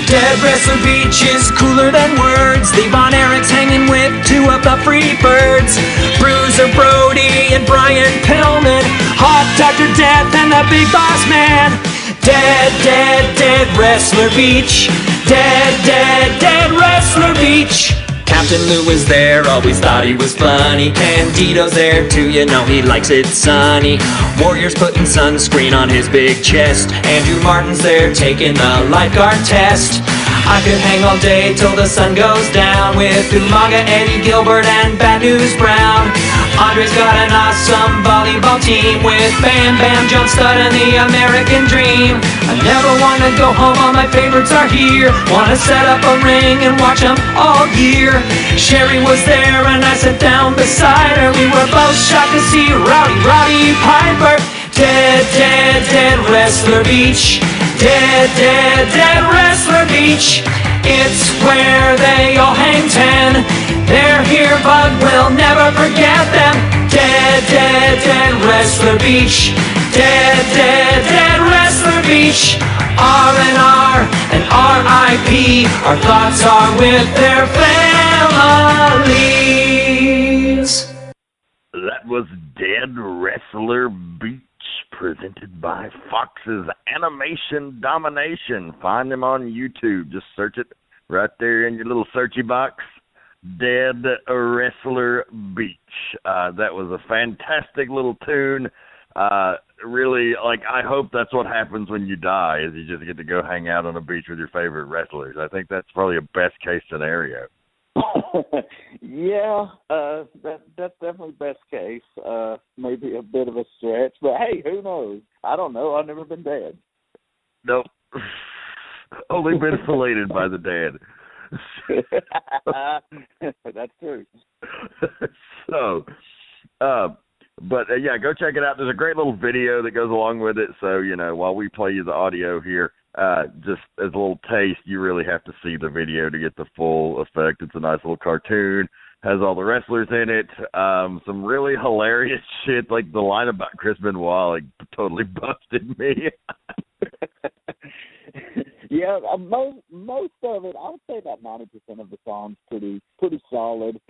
Dead Wrestler Beach is cooler than words. The Von Erichs hanging with two of the free birds. Bruiser Brody and Brian Pillman, Hot Dr. Death and the Big Boss Man. Dead, dead, dead Wrestler Beach. Dead, dead, dead Wrestler Beach. Captain Lou was there, always thought he was funny. Candido's there too, you know he likes it sunny. Warrior's putting sunscreen on his big chest. Andrew Martin's there taking the lifeguard test. I could hang all day till the sun goes down with Umaga, Eddie Gilbert, and Bad News Brown. Andre's got an awesome volleyball team with Bam Bam, John Studd, and the American Dream. I never wanna go home, all my favorites are here. Wanna set up a ring and watch them all year. Sherry was there and I sat down beside her. We were both shocked to see Rowdy Piper. Dead, dead, dead Wrestler Beach. Dead, dead, dead Wrestler Beach. It's where they all hang ten. They're here but we'll never forget them. Dead, dead, dead Wrestler Beach. Dead, dead, dead Wrestler Beach. R&R and R.I.P. Our thoughts are with their families. That was Dead Wrestler Beach, presented by Fox's Animation Domination. Find them on YouTube. Just search it right there in your little searchy box. Dead Wrestler Beach. That was a fantastic little tune. Really, like, I hope that's what happens when you die, is you just get to go hang out on a beach with your favorite wrestlers. I think that's probably a best case scenario. Yeah, that's definitely best case. Maybe a bit of a stretch, but hey, who knows? I don't know. I've never been dead. Nope. Only been filleted by the dead. That's true. So, yeah, go check it out. There's a great little video that goes along with it. So, you know, while we play you the audio here, just as a little taste, you really have to see the video to get the full effect. It's a nice little cartoon, has all the wrestlers in it, some really hilarious shit, like the line about Chris Benoit, like, totally busted me. Yeah, most of it, I would say about 90% of the song's pretty solid.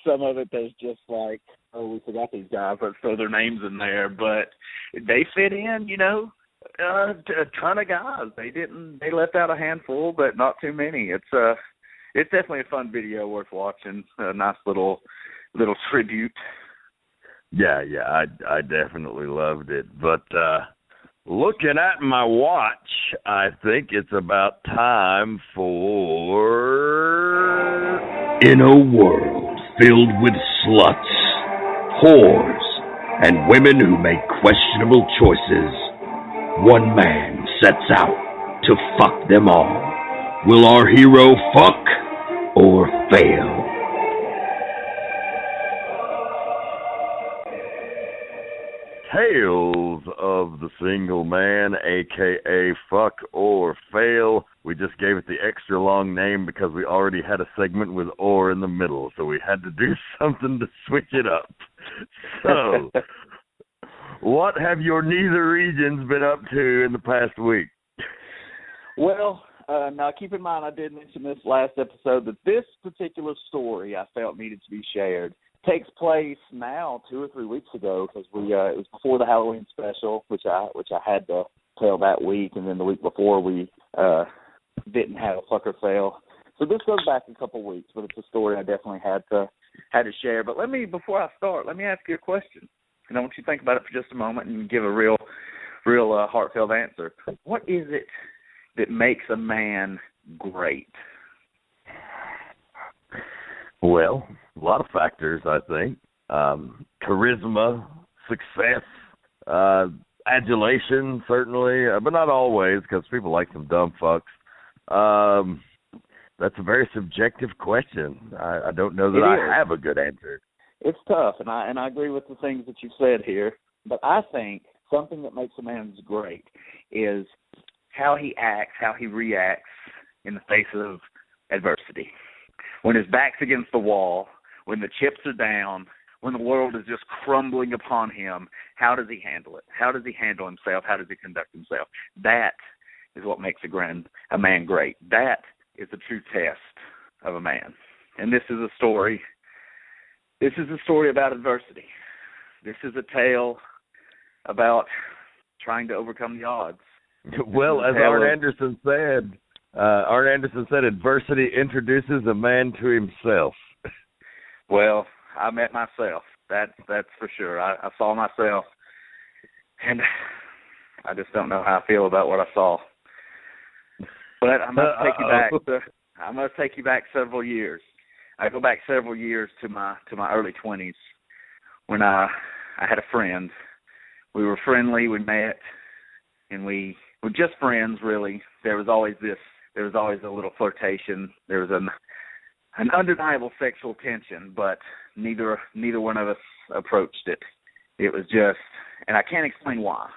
Some of it there's just like, oh, we forgot these guys, let's throw their names in there, but they fit in, you know. A ton of guys. They left out a handful, but not too many. It's definitely a fun video worth watching. A nice little tribute. Yeah, I definitely loved it. But looking at my watch, I think it's about time for In a World Filled with Sluts, Whores, and Women Who Make Questionable Choices, one man sets out to fuck them all. Will our hero fuck or fail? Tales of the Single Man, a.k.a. Fuck or Fail. We just gave it the extra long name because we already had a segment with or in the middle, so we had to do something to switch it up. So, what have your neither regions been up to in the past week? Well, now keep in mind I did mention this last episode that this particular story I felt needed to be shared. Takes place now 2 or 3 weeks ago because it was before the Halloween special, which I had to tell that week, and then the week before we didn't have a fuck or fail. So this goes back a couple of weeks, but it's a story I definitely had to share. But before I start, let me ask you a question. And I want you to think about it for just a moment and give a real heartfelt answer. What is it that makes a man great? Well, a lot of factors, I think. Charisma, success, adulation, certainly, but not always, because people like some dumb fucks. That's a very subjective question. I don't know that I have a good answer. It's tough, and I agree with the things that you've said here, but I think something that makes a man great is how he acts, how he reacts in the face of adversity. When his back's against the wall, when the chips are down, when the world is just crumbling upon him, how does he handle it? How does he handle himself? How does he conduct himself? That is what makes a man great. That is the true test of a man. And this is a story. This is a story about adversity. This is a tale about trying to overcome the odds. Well, as Arn Anderson said, adversity introduces a man to himself. Well, I met myself. That's for sure. I saw myself, and I just don't know how I feel about what I saw. But I must take you back. I must take you back several years. I go back several years to my early 20s when I had a friend. We were friendly. We met, and we were just friends. Really, there was always a little flirtation. There was an undeniable sexual tension, but neither one of us approached it. It was just, and I can't explain why.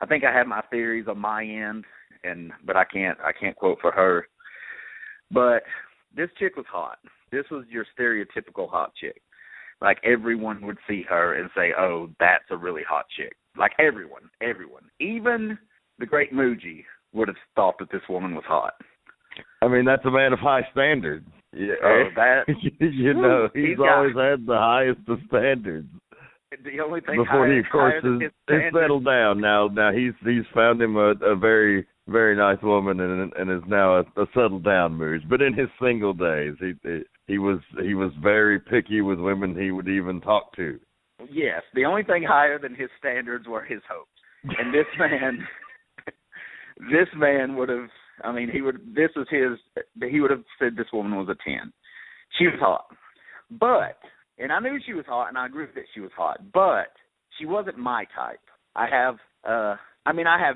I think I have my theories on my end, but I can't quote for her. But this chick was hot. This was your stereotypical hot chick. Like, everyone would see her and say, oh, that's a really hot chick. Like, everyone. Even the great Muji would have thought that this woman was hot. I mean, that's a man of high standards. Yeah. Oh, that. He's always had the highest of standards. The only thing before he, of course, is settled down. Now he's found him a very, very nice woman and is now a settled down mood. But in his single days, he was very picky with women he would even talk to. Yes, the only thing higher than his standards were his hopes. And this man would have. I mean, he would have said this woman was a 10. She was hot. But, and I knew she was hot, and I agreed that she was hot, but she wasn't my type. I have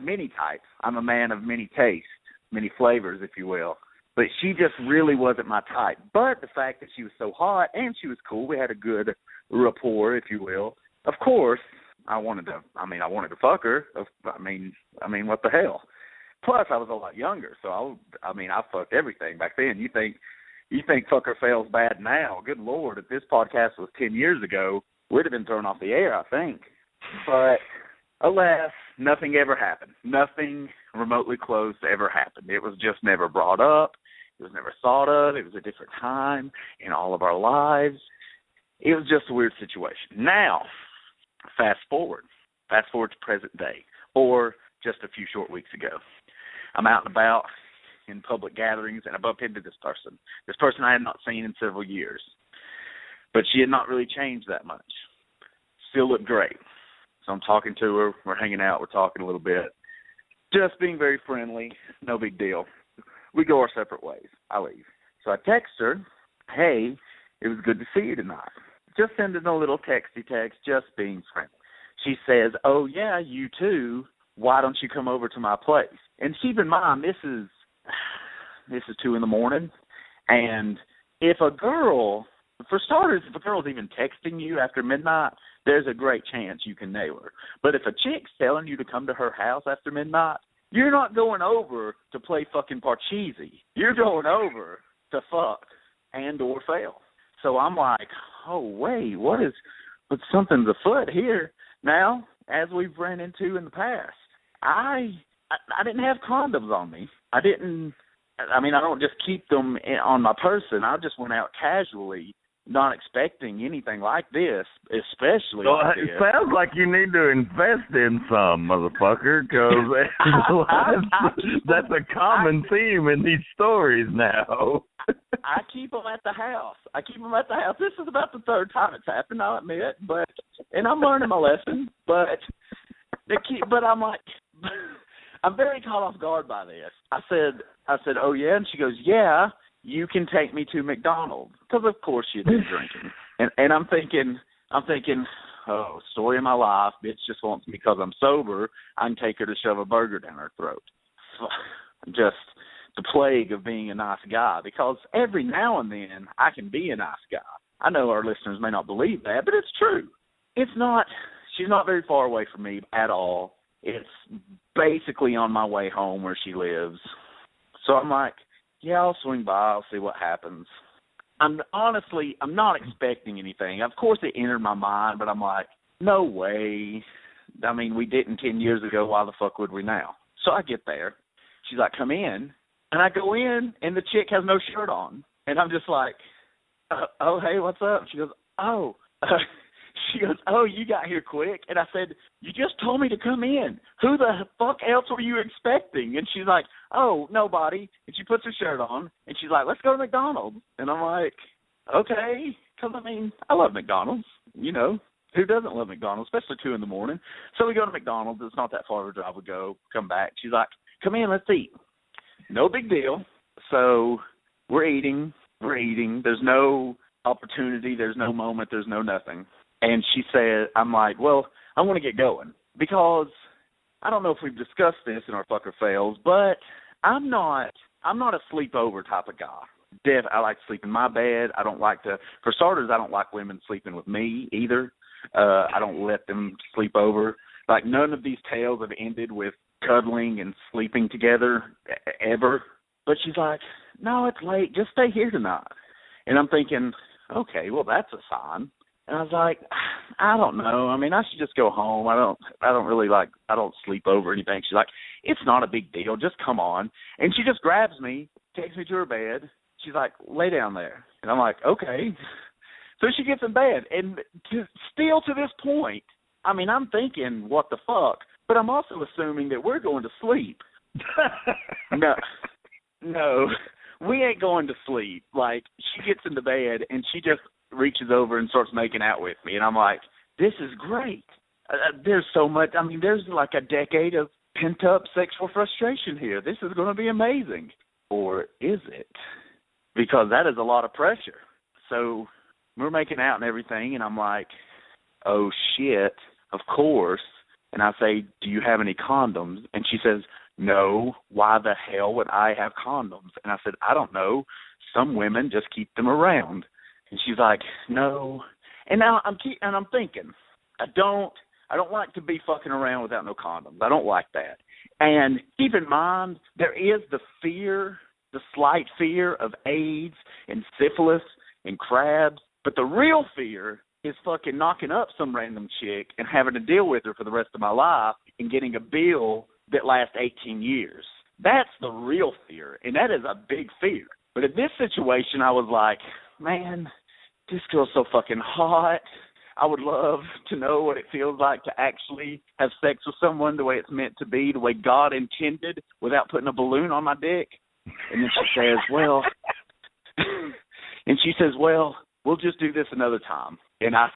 many types. I'm a man of many tastes, many flavors, if you will. But she just really wasn't my type. But the fact that she was so hot and she was cool, we had a good rapport, if you will. Of course, I wanted to fuck her. I mean, what the hell? Plus, I was a lot younger, so I fucked everything back then. You think fuck or fail's bad now? Good Lord, if this podcast was 10 years ago, we'd have been thrown off the air, I think. But alas, nothing ever happened. Nothing remotely close ever happened. It was just never brought up. It was never thought of. It was a different time in all of our lives. It was just a weird situation. Now, fast forward to present day, or just a few short weeks ago. I'm out and about in public gatherings, and I bump into this person I had not seen in several years. But she had not really changed that much. Still looked great. So I'm talking to her. We're hanging out. We're talking a little bit. Just being very friendly. No big deal. We go our separate ways. I leave. So I text her, hey, it was good to see you tonight. Just sending a little texty text, just being friendly. She says, oh, yeah, you too. Why don't you come over to my place? And keep in mind, this is 2 a.m, and if a girl's even texting you after midnight, there's a great chance you can nail her. But if a chick's telling you to come to her house after midnight, you're not going over to play fucking Parcheesi. You're going over to fuck and or fail. So I'm like, oh, wait, but something's afoot here. Now, as we've ran into in the past, I didn't have condoms on me. I don't just keep them on my person. I just went out casually, not expecting anything like this, especially like this. It sounds like you need to invest in some, motherfucker, because that's a common theme in these stories now. I keep them at the house. This is about the third time it's happened, I'll admit, and I'm learning my lesson, but I'm like, I'm very caught off guard by this. I said, oh yeah, and she goes, yeah, you can take me to McDonald's, because of course she'd been drinking, and I'm thinking, oh, story of my life, bitch just wants me because I'm sober. I can take her to shove a burger down her throat. Just the plague of being a nice guy, because every now and then I can be a nice guy. I know our listeners may not believe that, but it's true. She's not very far away from me at all. It's basically on my way home where she lives. So I'm like, yeah, I'll swing by. I'll see what happens. I'm not expecting anything. Of course it entered my mind, but I'm like, no way. I mean, we didn't 10 years ago. Why the fuck would we now? So I get there. She's like, come in. And I go in, and the chick has no shirt on. And I'm just like, oh, hey, what's up? She goes, oh. She goes, oh, you got here quick. And I said, you just told me to come in. Who the fuck else were you expecting? And she's like, oh, nobody. And she puts her shirt on, and she's like, let's go to McDonald's. And I'm like, okay. Because, I mean, I love McDonald's, you know. Who doesn't love McDonald's, especially 2 in the morning? So we go to McDonald's. It's not that far of a drive. We go, come back. She's like, come in, let's eat. No big deal. So we're eating. There's no opportunity. There's no moment. There's no nothing. And she said, I'm like, well, I want to get going. Because I don't know if we've discussed this in our Fucker Fails, but I'm not a sleepover type of guy. I like to sleep in my bed. I don't like to, for starters, I don't like women sleeping with me either. I don't let them sleep over. Like, none of these tales have ended with cuddling and sleeping together ever. But she's like, no, it's late. Just stay here tonight. And I'm thinking, okay, well, that's a sign. And I was like, I don't know. I mean, I should just go home. I don't sleep over or anything. She's like, it's not a big deal. Just come on. And she just grabs me, takes me to her bed. She's like, lay down there. And I'm like, okay. So she gets in bed. And still to this point, I mean, I'm thinking, what the fuck? But I'm also assuming that we're going to sleep. No, we ain't going to sleep. Like, she gets into bed, and she just reaches over and starts making out with me. And I'm like, this is great. There's so much. I mean, there's like a decade of pent-up sexual frustration here. This is going to be amazing. Or is it? Because that is a lot of pressure. So we're making out and everything, and I'm like, oh, shit, of course. And I say, do you have any condoms? And she says, no, why the hell would I have condoms? And I said, I don't know. Some women just keep them around. And she's like, no. And now I'm thinking, I don't like to be fucking around without no condoms. I don't like that. And keep in mind, there is the slight fear of AIDS and syphilis and crabs. But the real fear is fucking knocking up some random chick and having to deal with her for the rest of my life and getting a bill that lasts 18 years. That's the real fear, and that is a big fear. But in this situation, I was like, man, this girl's so fucking hot. I would love to know what it feels like to actually have sex with someone the way it's meant to be, the way God intended, without putting a balloon on my dick. And then she says, well, we'll just do this another time. And I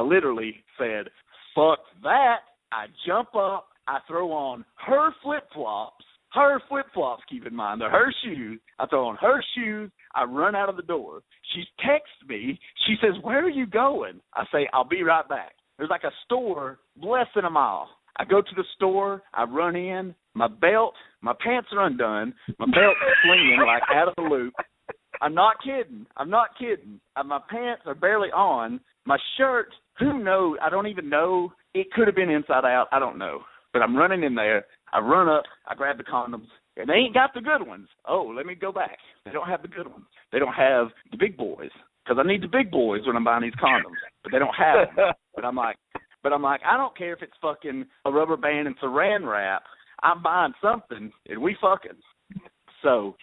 literally said, fuck that. I jump up. I throw on her flip-flops, keep in mind, they're her shoes. I throw on her shoes. I run out of the door. She texts me. She says, where are you going? I say, I'll be right back. There's like a store less than a mile. I go to the store. I run in. My pants are undone. My belt's swinging like out of the loop. I'm not kidding. My pants are barely on. My shirt, who knows? I don't even know. It could have been inside out. I don't know. But I'm running in there. I run up. I grab the condoms. And they ain't got the good ones. Oh, let me go back. They don't have the good ones. They don't have the big boys. Because I need the big boys when I'm buying these condoms. But they don't have them. But I'm like, I don't care if it's fucking a rubber band and saran wrap. I'm buying something, and we fucking. So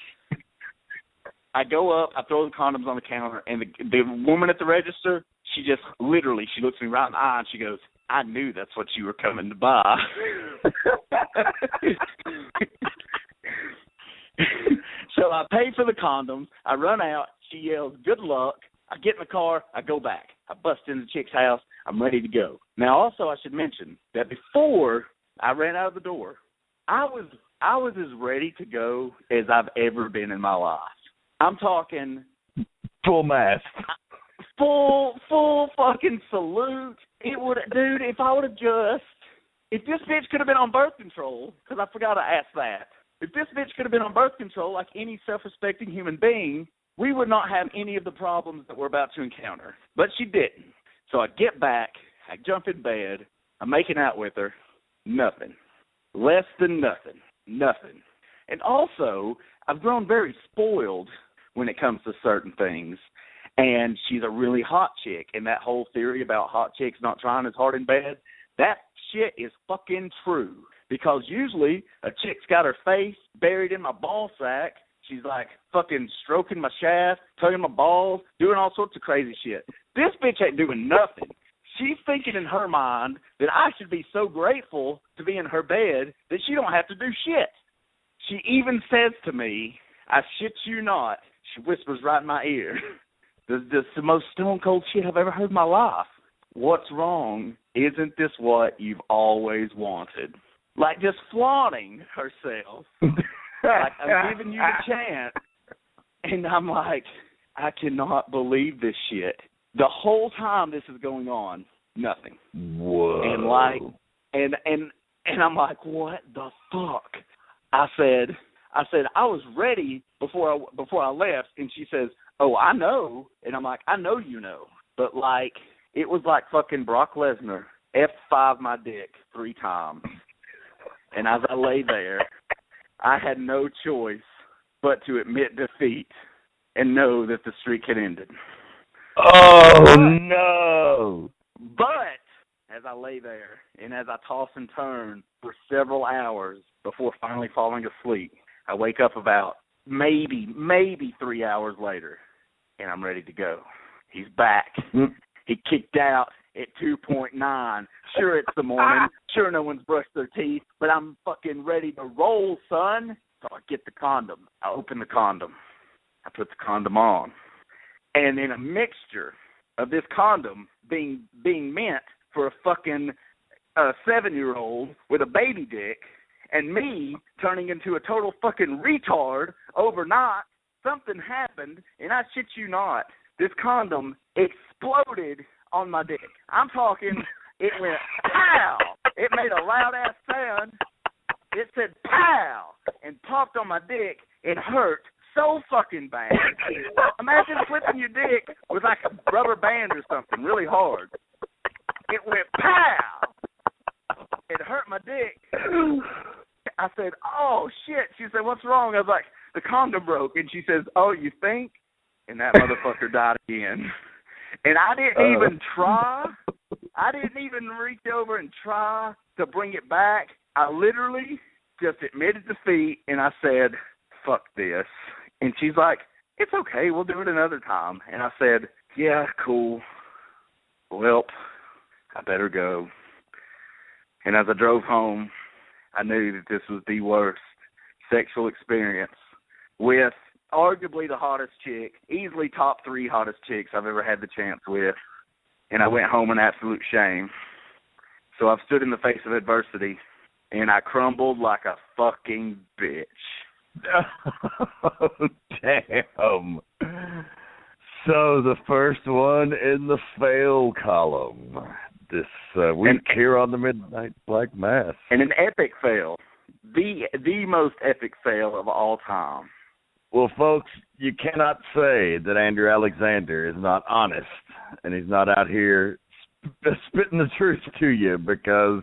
I go up. I throw the condoms on the counter. And the woman at the register, she looks me right in the eye, and she goes, I knew that's what you were coming to buy. So I pay for the condoms. I run out. She yells, good luck. I get in the car. I go back. I bust into the chick's house. I'm ready to go. Now, also, I should mention that before I ran out of the door, I was as ready to go as I've ever been in my life. I'm talking full mask. Full fucking salute. It would, dude, if this bitch could have been on birth control, because I forgot to ask that. If this bitch could have been on birth control like any self-respecting human being, we would not have any of the problems that we're about to encounter. But she didn't. So I get back, I jump in bed, I'm making out with her, nothing. Less than nothing. Nothing. And also, I've grown very spoiled when it comes to certain things. And she's a really hot chick. And that whole theory about hot chicks not trying as hard in bed, that shit is fucking true. Because usually a chick's got her face buried in my ball sack. She's like fucking stroking my shaft, tugging my balls, doing all sorts of crazy shit. This bitch ain't doing nothing. She's thinking in her mind that I should be so grateful to be in her bed that she don't have to do shit. She even says to me, I shit you not, she whispers right in my ear, This is the most stone cold shit I've ever heard in my life. What's wrong? Isn't this what you've always wanted? Like, just flaunting herself. Like, I'm giving you the chance. And I'm like, I cannot believe this shit. The whole time this is going on, nothing. Whoa. And like, and I'm like, what the fuck? I said I was ready before I left, and she says, oh, I know. And I'm like, I know you know. But like, it was like fucking Brock Lesnar F5 my dick 3 times. And as I lay there, I had no choice but to admit defeat and know that the streak had ended. Oh, no. But as I lay there and as I toss and turn for several hours before finally falling asleep, I wake up about maybe 3 hours later, and I'm ready to go. He's back. He kicked out at 2.9. Sure, it's the morning. Sure, no one's brushed their teeth, but I'm fucking ready to roll, son. So I get the condom. I open the condom. I put the condom on. And in a mixture of this condom being meant for a fucking 7-year-old with a baby dick and me turning into a total fucking retard overnight, something happened, and I shit you not, this condom exploded on my dick. I'm talking, it went pow. It made a loud-ass sound. It said pow and popped on my dick. It hurt so fucking bad. Imagine flipping your dick with like a rubber band or something really hard. It went pow. It hurt my dick. I said, oh, shit. She said, what's wrong? I was like, the condom broke. And she says, oh, you think? And that motherfucker died again. And I didn't even try. I didn't even reach over and try to bring it back. I literally just admitted defeat, and I said, fuck this. And she's like, it's okay, we'll do it another time. And I said, yeah, cool. Well, I better go. And as I drove home, I knew that this was the worst sexual experience with arguably the hottest chick, easily top 3 hottest chicks I've ever had the chance with. And I went home in absolute shame. So I've stood in the face of adversity, and I crumbled like a fucking bitch. Oh, damn. So the first one in the fail column this week here on the Midnight Black Mass. And an epic fail. The most epic fail of all time. Well, folks, you cannot say that Andrew Alexander is not honest and he's not out here spitting the truth to you, because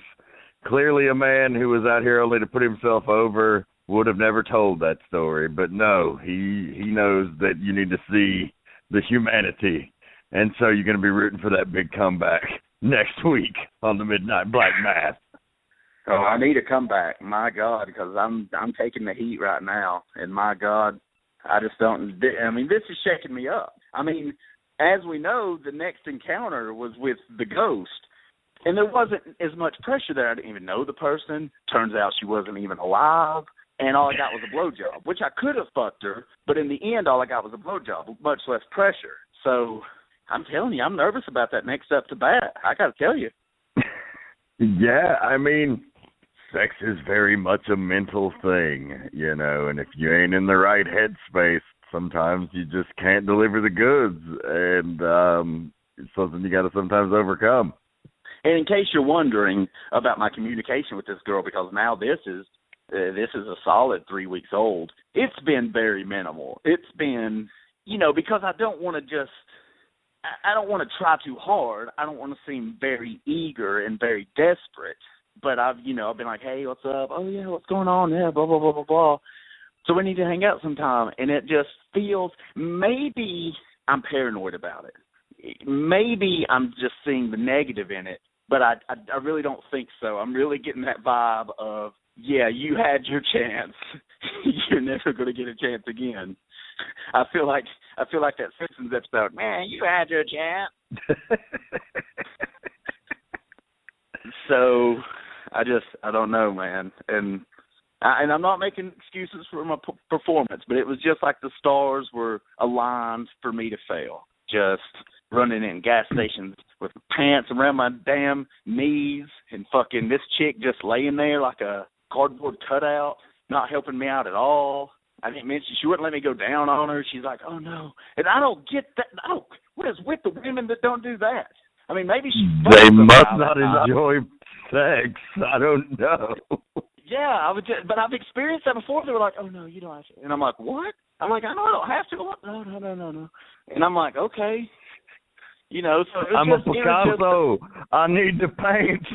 clearly a man who was out here only to put himself over would have never told that story. But no, he knows that you need to see the humanity, and so you're going to be rooting for that big comeback next week on the Midnight Black Mass. Oh, I need a comeback, my God, because I'm taking the heat right now, and my God, I just don't. I mean, this is shaking me up. I mean, as we know, the next encounter was with the ghost, and there wasn't as much pressure there. I didn't even know the person. Turns out she wasn't even alive, and all I got was a blowjob, which I could have fucked her, but in the end, all I got was a blowjob, much less pressure. So I'm telling you, I'm nervous about that next up to bat. I got to tell you. Yeah, I mean, sex is very much a mental thing, you know, and if you ain't in the right headspace, sometimes you just can't deliver the goods, and it's something you got to sometimes overcome. And in case you're wondering about my communication with this girl, because now this is a solid 3 weeks old, it's been very minimal. It's been, you know, because I don't want to try too hard. I don't want to seem very eager and very desperate. But I've been like, hey, what's up? Oh, yeah, what's going on? Yeah, blah, blah, blah, blah, blah. So we need to hang out sometime. And it just feels, maybe I'm paranoid about it. Maybe I'm just seeing the negative in it. But I really don't think so. I'm really getting that vibe of, yeah, you had your chance. You're never going to get a chance again. I feel like that Simpsons episode, man, you had your chance. So I don't know, man. And I'm not making excuses for my performance, but it was just like the stars were aligned for me to fail. just running in gas stations with pants around my damn knees and fucking this chick just laying there like a cardboard cutout, not helping me out at all. I didn't mention she wouldn't let me go down on her. She's like, oh, no. And I don't get that. What is with the women that don't do that? I mean, maybe they must not enjoy sex. I don't know. Yeah, but I've experienced that before. They were like, oh, no, you don't have to. And I'm like, what? I'm like, I know I don't have to. No. And I'm like, okay. You know, so I'm a Picasso. I need to paint.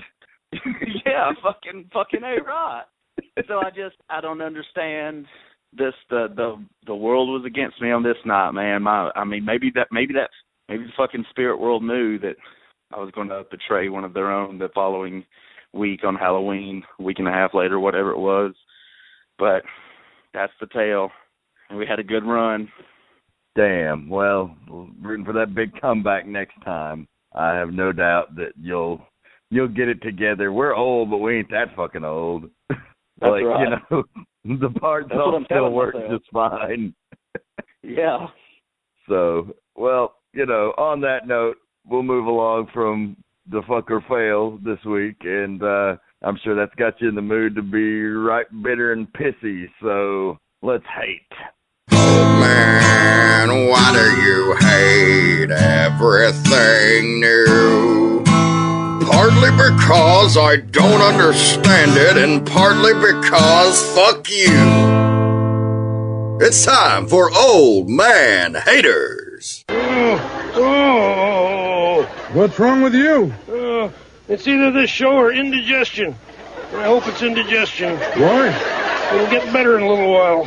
Yeah, fucking A, right. So I don't understand this. The world was against me on this night, man. Maybe the fucking spirit world knew that I was going to betray one of their own the following week on Halloween, a week and a half later, whatever it was. But that's the tale, and we had a good run. Damn. Well, rooting for that big comeback next time. I have no doubt that you'll get it together. We're old, but we ain't that fucking old. That's right. You know, the parts all still work just fine. Yeah. So, well, you know, on that note, we'll move along from the fuck or fail this week, and I'm sure that's got you in the mood to be right bitter and pissy, so let's hate. Oh man, why do you hate everything new? Partly because I don't understand it, and partly because fuck you. It's time for Old Man Haters. What's wrong with you? It's either this show or indigestion. I hope it's indigestion. Why? It'll get better in a little while.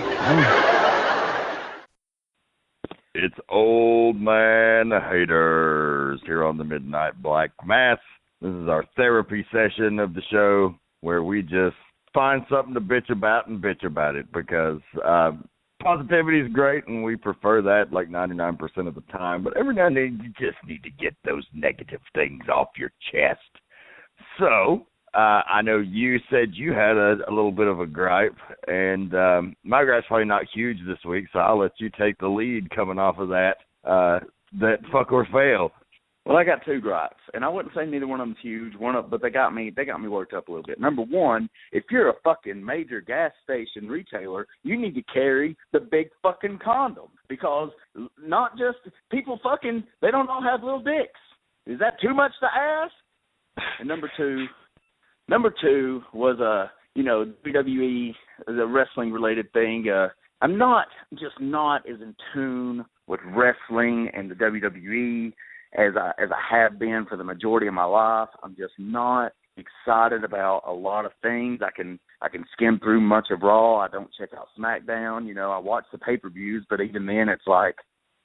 It's Old Man Haters here on the Midnight Black Mass. This is our therapy session of the show where we just find something to bitch about and bitch about it because positivity is great and we prefer that like 99% of the time. But every now and then you just need to get those negative things off your chest. So I know you said you had a little bit of a gripe, and my gripe's probably not huge this week, so I'll let you take the lead coming off of that fuck or fail. Well, I got two gripes, and I wouldn't say neither one of them's huge. But they got me worked up a little bit. Number one, if you're a fucking major gas station retailer, you need to carry the big fucking condom because not just people fucking, they don't all have little dicks. Is that too much to ask? And number two was WWE, the wrestling related thing. I'm not as in tune with wrestling and the WWE as I have been for the majority of my life. I'm just not excited about a lot of things. I can skim through much of Raw. I don't check out SmackDown. You know, I watch the pay-per-views, but even then it's like,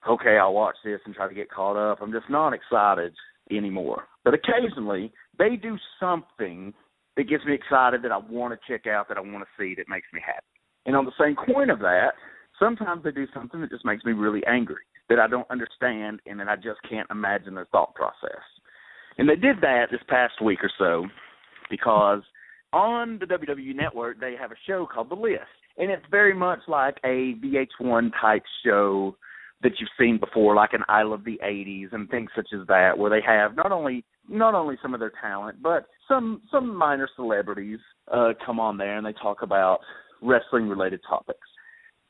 okay, I'll watch this and try to get caught up. I'm just not excited anymore. But occasionally they do something that gets me excited, that I want to check out, that I want to see, that makes me happy. And on the same coin of that, sometimes they do something that just makes me really angry, that I don't understand, and that I just can't imagine their thought process. And they did that this past week or so because on the WWE Network, they have a show called The List. And it's very much like a VH1 type show that you've seen before, like an I Love the 80s and things such as that, where they have not only some of their talent, but some minor celebrities come on there and they talk about wrestling-related topics.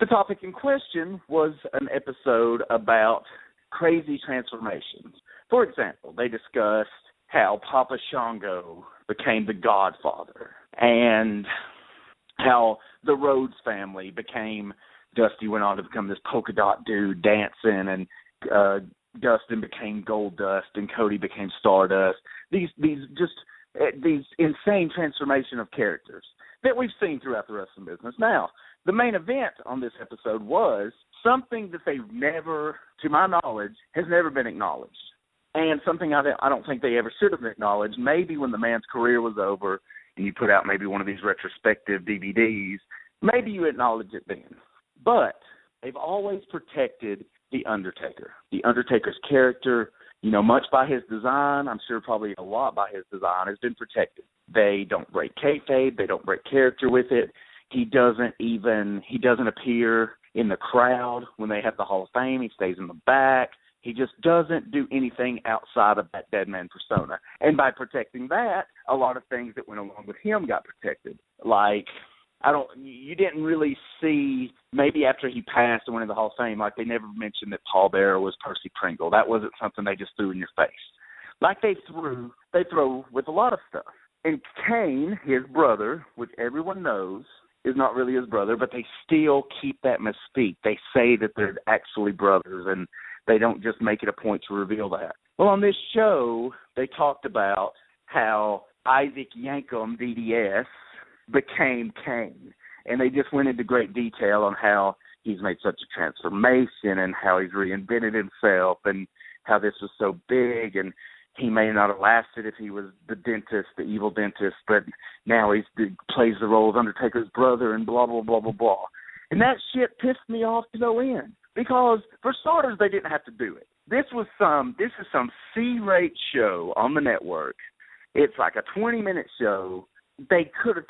The topic in question was an episode about crazy transformations. For example, they discussed how Papa Shango became the Godfather and how the Rhodes family became, Dusty went on to become this polka dot dude dancing, and Dustin became Gold Dust and Cody became Stardust. These insane transformation of characters that we've seen throughout the wrestling business. Now, the main event on this episode was something that they've never, to my knowledge, has never been acknowledged. And something I don't think they ever should have acknowledged. Maybe when the man's career was over and you put out maybe one of these retrospective DVDs, maybe you acknowledge it then. But they've always protected The Undertaker. The Undertaker's character, you know, much by his design, I'm sure probably a lot by his design, has been protected. They don't break kayfabe. They don't break character with it. He doesn't appear in the crowd when they have the Hall of Fame. He stays in the back. He just doesn't do anything outside of that dead man persona. And by protecting that, a lot of things that went along with him got protected. Like, you didn't really see, maybe after he passed and went in the Hall of Fame, like they never mentioned that Paul Bearer was Percy Pringle. That wasn't something they just threw in your face. Like they throw with a lot of stuff. And Kane, his brother, which everyone knows is not really his brother, but they still keep that mystique. They say that they're actually brothers, and they don't just make it a point to reveal that. Well, on this show, they talked about how Isaac Yankem, DDS, became Kane. And they just went into great detail on how he's made such a transformation and how he's reinvented himself and how this was so big, and he may not have lasted if he was the dentist, the evil dentist, but now he plays the role of Undertaker's brother and blah, blah, blah, blah, blah. And that shit pissed me off to no end because, for starters, they didn't have to do it. This is some C-rate show on the network. It's like a 20-minute show. They could have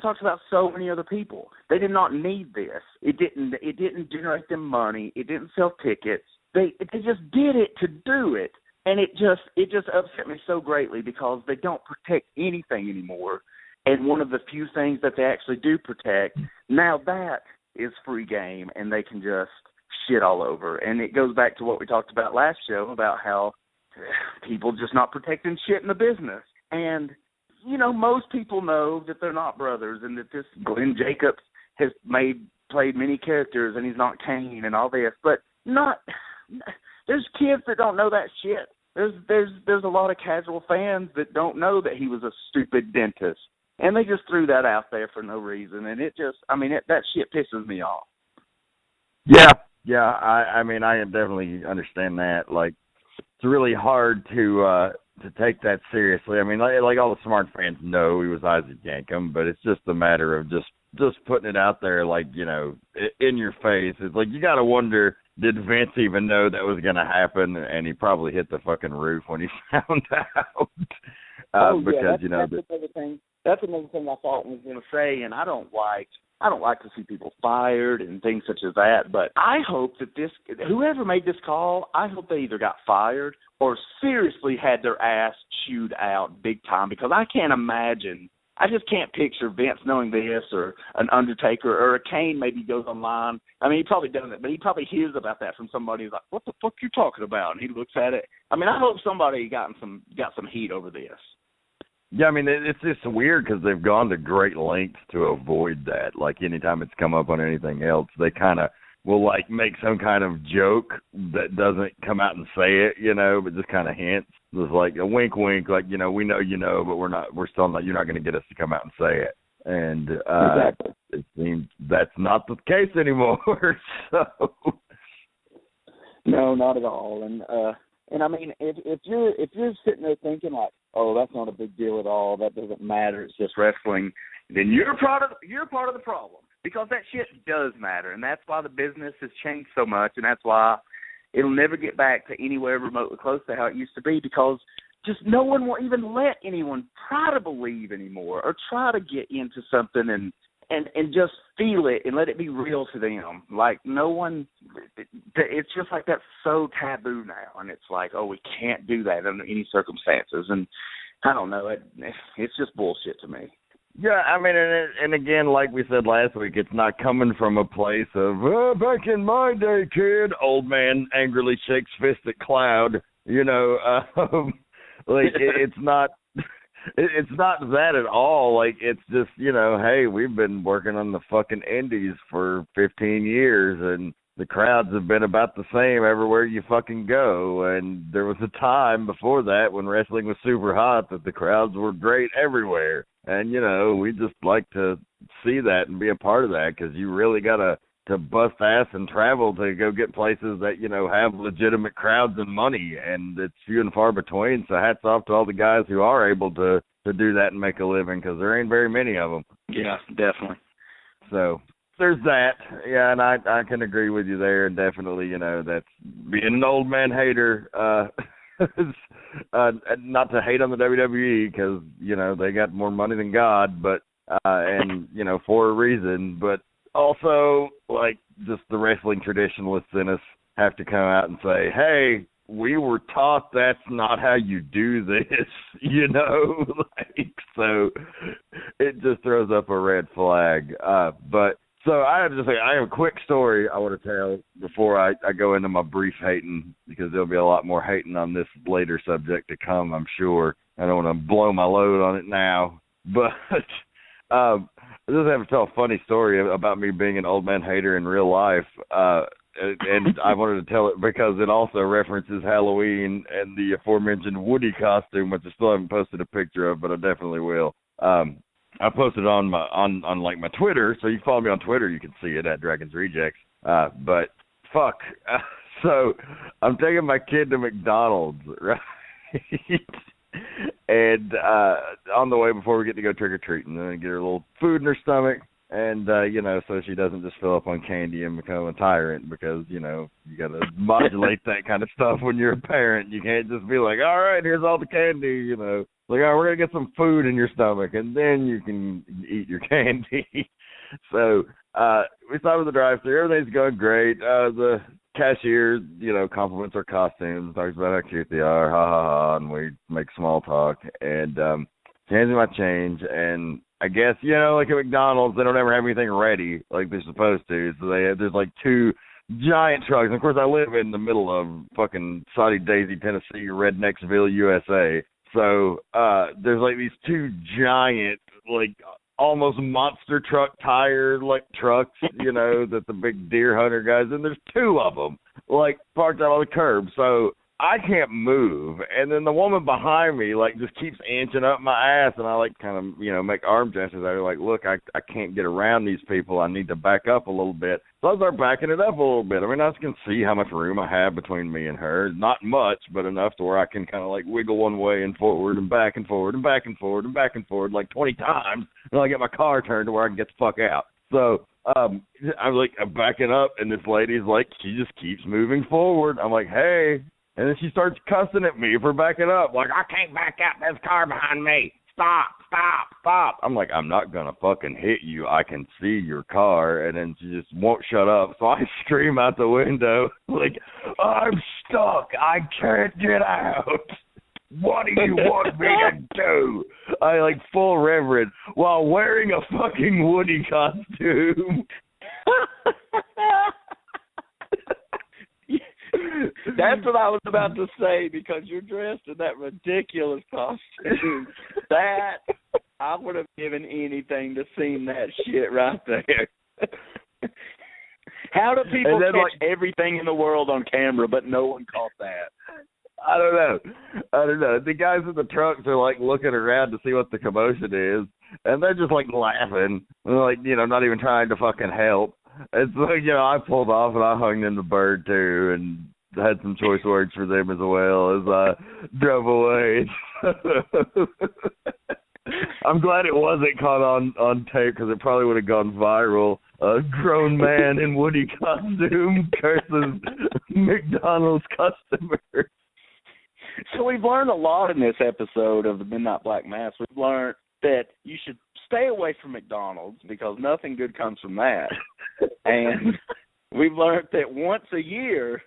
talked about so many other people. They did not need this. It didn't generate them money. It didn't sell tickets. They just did it to do it. And it just upset me so greatly because they don't protect anything anymore. And one of the few things that they actually do protect, now that is free game, and they can just shit all over. And it goes back to what we talked about last show about how people just not protecting shit in the business. And, you know, most people know that they're not brothers and that this Glenn Jacobs has played many characters and he's not Kane and all this, but there's kids that don't know that shit. There's a lot of casual fans that don't know that he was a stupid dentist, and they just threw that out there for no reason, and that shit pisses me off. Yeah. I mean, I definitely understand that. Like, it's really hard to take that seriously. I mean, like all the smart fans know he was Isaac Yankem, but it's just a matter of just putting it out there, like, you know, in your face. It's like you got to wonder, did Vince even know that was going to happen? And he probably hit the fucking roof when he found out. Because you know that's another thing. That's another thing I thought I was going to say, and I don't like to see people fired and things such as that. But I hope that whoever made this call, I hope they either got fired or seriously had their ass chewed out big time, because I can't imagine. I just can't picture Vince knowing this, or an Undertaker, or a Kane maybe goes online. I mean, he probably doesn't it, but he probably hears about that from somebody who's like, what the fuck you talking about? And he looks at it. I mean, I hope somebody got some heat over this. Yeah, I mean, it's just weird because they've gone to great lengths to avoid that. Like, anytime it's come up on anything else, they kind of will, like, make some kind of joke that doesn't come out and say it, you know, but just kind of hints. It's like a wink, wink, like, you know, we know you know, but we're still not, you're not going to get us to come out and say it. And exactly. It seems that's not the case anymore. So no, not at all. And I mean, if you're sitting there thinking like, oh, that's not a big deal at all, that doesn't matter, it's just wrestling, then you're part of the problem, because that shit does matter, and that's why the business has changed so much, and that's why it'll never get back to anywhere remotely close to how it used to be, because just no one will even let anyone try to believe anymore or try to get into something and just feel it and let it be real to them. Like, no one, it's just like that's so taboo now, and it's like, oh, we can't do that under any circumstances, and I don't know, it's just bullshit to me. Yeah, I mean, and again, like we said last week, it's not coming from a place of, oh, back in my day, kid, old man angrily shakes fist at cloud, you know, like, it's not that at all. Like, it's just, you know, hey, we've been working on the fucking indies for 15 years, and the crowds have been about the same everywhere you fucking go, and there was a time before that when wrestling was super hot that the crowds were great everywhere. And, you know, we just like to see that and be a part of that, because you really got to bust ass and travel to go get places that, you know, have legitimate crowds and money, and it's few and far between. So hats off to all the guys who are able to do that and make a living, because there ain't very many of them. Yeah, definitely. So there's that. Yeah, and I can agree with you there, and definitely, you know, that's being an old man hater. Not to hate on the WWE, because, you know, they got more money than God, but and, you know, for a reason, but also, like, just the wrestling traditionalists in us have to come out and say, hey, we were taught that's not how you do this, you know? So it just throws up a red flag. But so I have to say, I have a quick story I want to tell before I go into my brief hating, because there'll be a lot more hating on this later subject to come, I'm sure. I don't want to blow my load on it now. But I just have to tell a funny story about me being an old man hater in real life. And I wanted to tell it because it also references Halloween and the aforementioned Woody costume, which I still haven't posted a picture of, but I definitely will. I posted on my on like my Twitter, so you follow me on Twitter, you can see it at Dragons Rejects. But fuck, so I'm taking my kid to McDonald's, right? And on the way, before we get to go trick or treating, then get her a little food in her stomach. And, you know, so she doesn't just fill up on candy and become a tyrant, because, you know, you got to modulate that kind of stuff when you're a parent. You can't just be like, all right, here's all the candy, you know. Like, all right, we're going to get some food in your stomach, and then you can eat your candy. So we stopped at the drive-thru. Everything's going great. The cashier, you know, compliments our costumes, talks about how cute they are, ha, ha, ha, and we make small talk. And she hands me my change, and I guess, you know, like at McDonald's, they don't ever have anything ready like they're supposed to. So there's like two giant trucks. And of course, I live in the middle of fucking Soddy Daisy, Tennessee, Rednecksville, USA. So there's like these two giant, like almost monster truck tire like trucks, you know, that the big deer hunter guys. And there's two of them like parked out on the curb. So I can't move, and then the woman behind me, like, just keeps inching up my ass, and I, like, kind of, you know, make arm gestures. I like, look, I can't get around these people. I need to back up a little bit. So I start backing it up a little bit. I mean, I can see how much room I have between me and her. Not much, but enough to where I can kind of, like, wiggle one way and forward and back and forward and back and forward and back and forward, like 20 times, until I get my car turned to where I can get the fuck out. So I'm backing up, and this lady's like, she just keeps moving forward. I'm like, hey. And then she starts cussing at me for backing up. Like, I can't back out. There's a car behind me. Stop, stop, stop. I'm like, I'm not going to fucking hit you. I can see your car. And then she just won't shut up. So I scream out the window, like, I'm stuck. I can't get out. What do you want me to do? I, like, full reverend while wearing a fucking Woody costume. That's what I was about to say, because you're dressed in that ridiculous costume. That, I would have given anything to see that shit right there. How do people catch everything in the world on camera, but no one caught that? I don't know. The guys in the trucks are, like, looking around to see what the commotion is, and they're just, like, laughing. And, like, you know, not even trying to fucking help. It's like, you know, I pulled off and I hung them the bird too, and had some choice words for them as well as I drove away. I'm glad it wasn't caught on tape, because it probably would have gone viral. A grown man in Woody costume curses McDonald's customers. So we've learned a lot in this episode of the Midnight Black Mass. We've learned that you should stay away from McDonald's, because nothing good comes from that. And we've learned that once a year,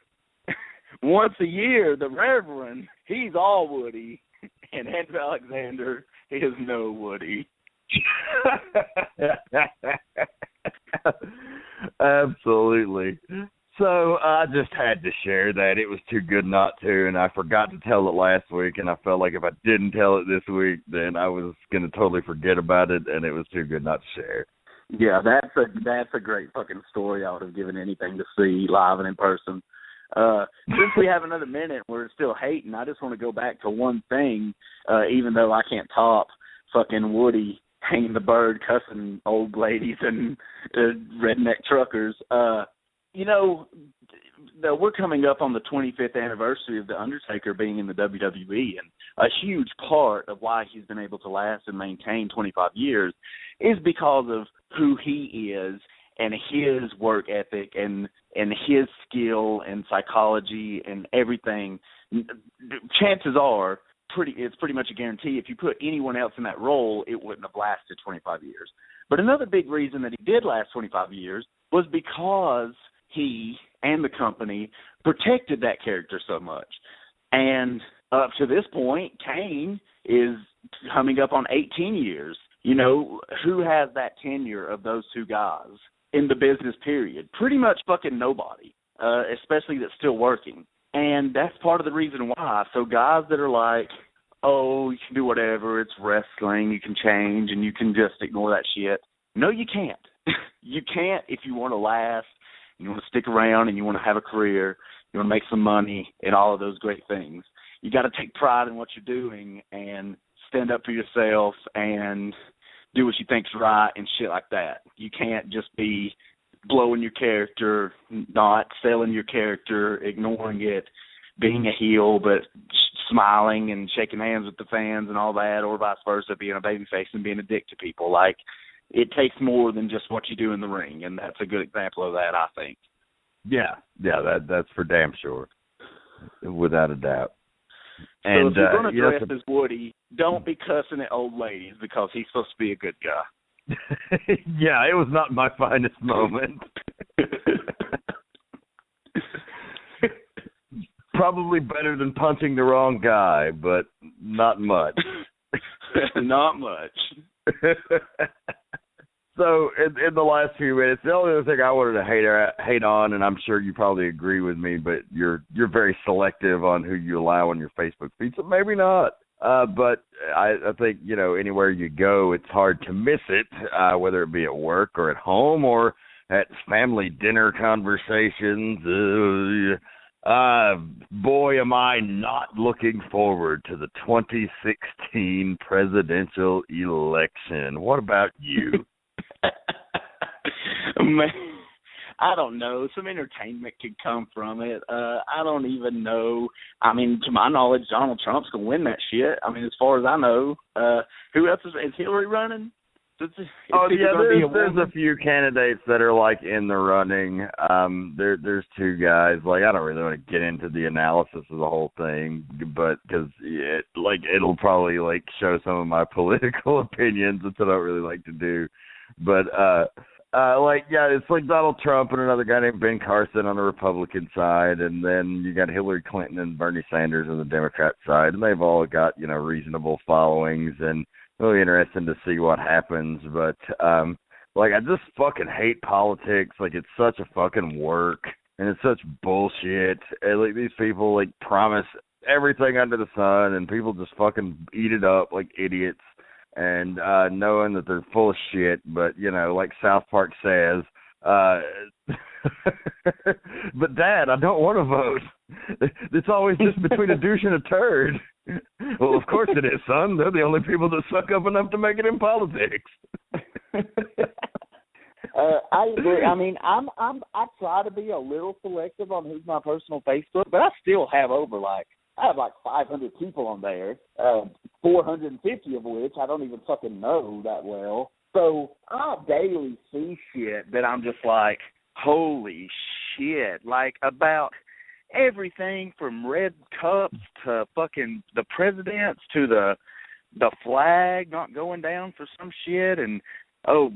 the Reverend, he's all Woody, and Andrew Alexander is no Woody. Absolutely. So I just had to share that. It was too good not to, and I forgot to tell it last week, and I felt like if I didn't tell it this week, then I was going to totally forget about it, and it was too good not to share. Yeah, that's a great fucking story. I would have given anything to see live and in person. Since we have another minute, we're still hating. I just want to go back to one thing, even though I can't top fucking Woody hanging the bird, cussing old ladies and redneck truckers. You know, we're coming up on the 25th anniversary of The Undertaker being in the WWE, and a huge part of why he's been able to last and maintain 25 years is because of who he is and his work ethic and his skill and psychology and everything. Chances are, it's pretty much a guarantee, if you put anyone else in that role, it wouldn't have lasted 25 years. But another big reason that he did last 25 years was because he and the company protected that character so much. And up to this point, Kane is coming up on 18 years. You know, who has that tenure of those two guys in the business period? Pretty much fucking nobody, especially that's still working. And that's part of the reason why. So guys that are like, oh, you can do whatever, it's wrestling, you can change, and you can just ignore that shit. No, you can't. You can't if you want to last, you want to stick around, and you want to have a career, you want to make some money, and all of those great things. You got to take pride in what you're doing and stand up for yourself and do what you think's right and shit like that. You can't just be blowing your character, not selling your character, ignoring it, being a heel, but smiling and shaking hands with the fans and all that, or vice versa, being a babyface and being a dick to people. Like, it takes more than just what you do in the ring, and that's a good example of that, I think. Yeah, that's for damn sure, without a doubt. And so if you're going to dress as Woody, don't be cussing at old ladies because he's supposed to be a good guy. Yeah, it was not my finest moment. Probably better than punching the wrong guy, but not much. Not much. So in the last few minutes, the only other thing I wanted to hate on, and I'm sure you probably agree with me, but you're very selective on who you allow on your Facebook feed, so maybe not. But I think, you know, anywhere you go, it's hard to miss it, whether it be at work or at home or at family dinner conversations. Boy, am I not looking forward to the 2016 presidential election. What about you? Man, I don't know. Some entertainment could come from it. I don't even know. I mean, to my knowledge, Donald Trump's going to win that shit. I mean, as far as I know. Who else is Hillary running? There's a few candidates that are like in the running. There's two guys. Like, I don't really want to get into the analysis of the whole thing, but because it'll probably like show some of my political opinions, which I don't really like to do. But it's like Donald Trump and another guy named Ben Carson on the Republican side, and then you got Hillary Clinton and Bernie Sanders on the Democrat side, and they've all got, you know, reasonable followings, and really interesting to see what happens. But I just fucking hate politics. Like, it's such a fucking work, and it's such bullshit. And, like, these people like promise everything under the sun, and people just fucking eat it up like idiots. And knowing that they're full of shit, but, you know, like South Park says, but Dad, I don't want to vote. It's always just between a douche and a turd. Well, of course it is, son. They're the only people that suck up enough to make it in politics. I agree. I mean, I try to be a little selective on who's my personal Facebook, but I still have I have like 500 people on there, 450 of which I don't even fucking know that well. So I daily see shit that I'm just like, holy shit, like about everything from red cups to fucking the presidents to the flag not going down for some shit. And, oh,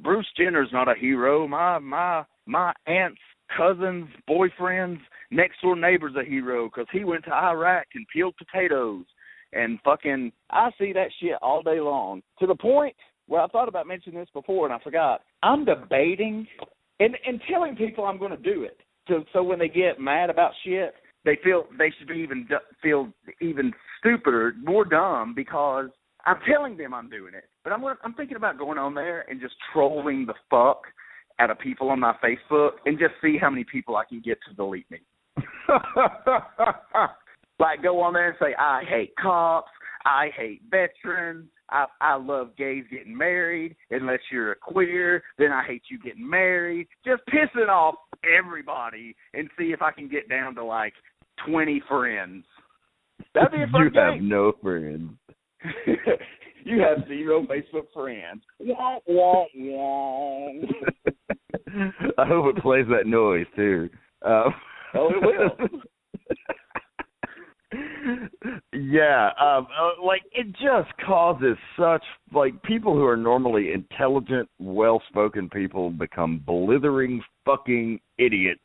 Bruce Jenner's not a hero. My aunt's cousin's boyfriend's next door neighbor's a hero because he went to Iraq and peeled potatoes. And fucking, I see that shit all day long, to the point where I thought about mentioning this before and I forgot. I'm debating and telling people I'm going to do it. So when they get mad about shit, they feel they should be feel even stupider, more dumb, because I'm telling them I'm doing it. But I'm thinking about going on there and just trolling the fuck out of people on my Facebook and just see how many people I can get to delete me. Like, go on there and say, I hate cops, I hate veterans, I love gays getting married. Unless you're a queer, then I hate you getting married. Just pissing off everybody and see if I can get down to like 20 friends. That'd be a fun game. You have no friends. You have 0 Facebook friends. Wah, wah, wah. I hope it plays that noise too. Oh, it will. Yeah, like, it just causes such, like, people who are normally intelligent, well-spoken people become blithering fucking idiots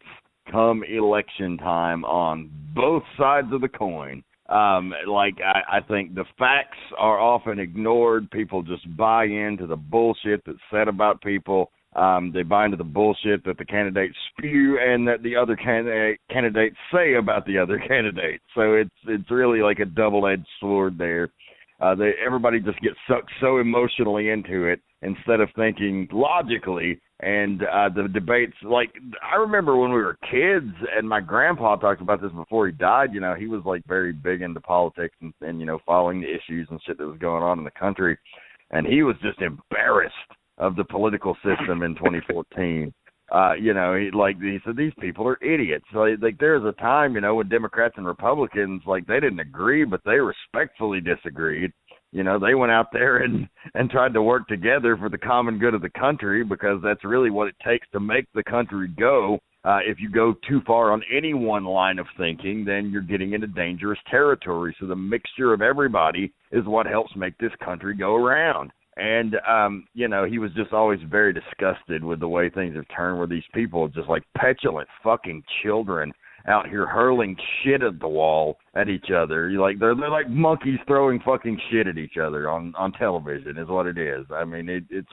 come election time on both sides of the coin. I think the facts are often ignored. People just buy into the bullshit that's said about people. They buy into the bullshit that the candidates spew and that the other candidates say about the other candidates. So it's really like a double-edged sword there. Everybody just gets sucked so emotionally into it instead of thinking logically. And the debates, like, I remember when we were kids, and my grandpa talked about this before he died. You know, he was like very big into politics and you know, following the issues and shit that was going on in the country. And he was just embarrassed of the political system in 2014. You know, he said, these people are idiots. Like there was a time, you know, when Democrats and Republicans, like, they didn't agree, but they respectfully disagreed. You know, they went out there and tried to work together for the common good of the country, because that's really what it takes to make the country go. If you go too far on any one line of thinking, then you're getting into dangerous territory. So the mixture of everybody is what helps make this country go around. And, you know, he was just always very disgusted with the way things have turned, where these people are just like petulant fucking children out here hurling shit at the wall at each other. They're like monkeys throwing fucking shit at each other on television is what it is. I mean, it's.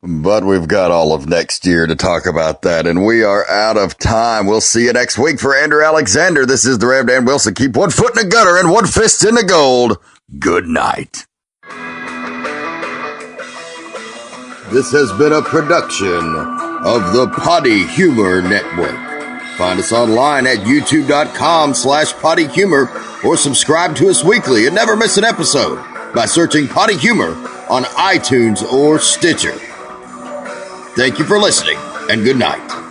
But we've got all of next year to talk about that, and we are out of time. We'll see you next week. For Andrew Alexander, this is the Rev Dan Wilson. Keep one foot in the gutter and one fist in the gold. Good night. This has been a production of the Potty Humor Network. Find us online at youtube.com/Potty Humor, or subscribe to us weekly and never miss an episode by searching Potty Humor on iTunes or Stitcher. Thank you for listening, and good night.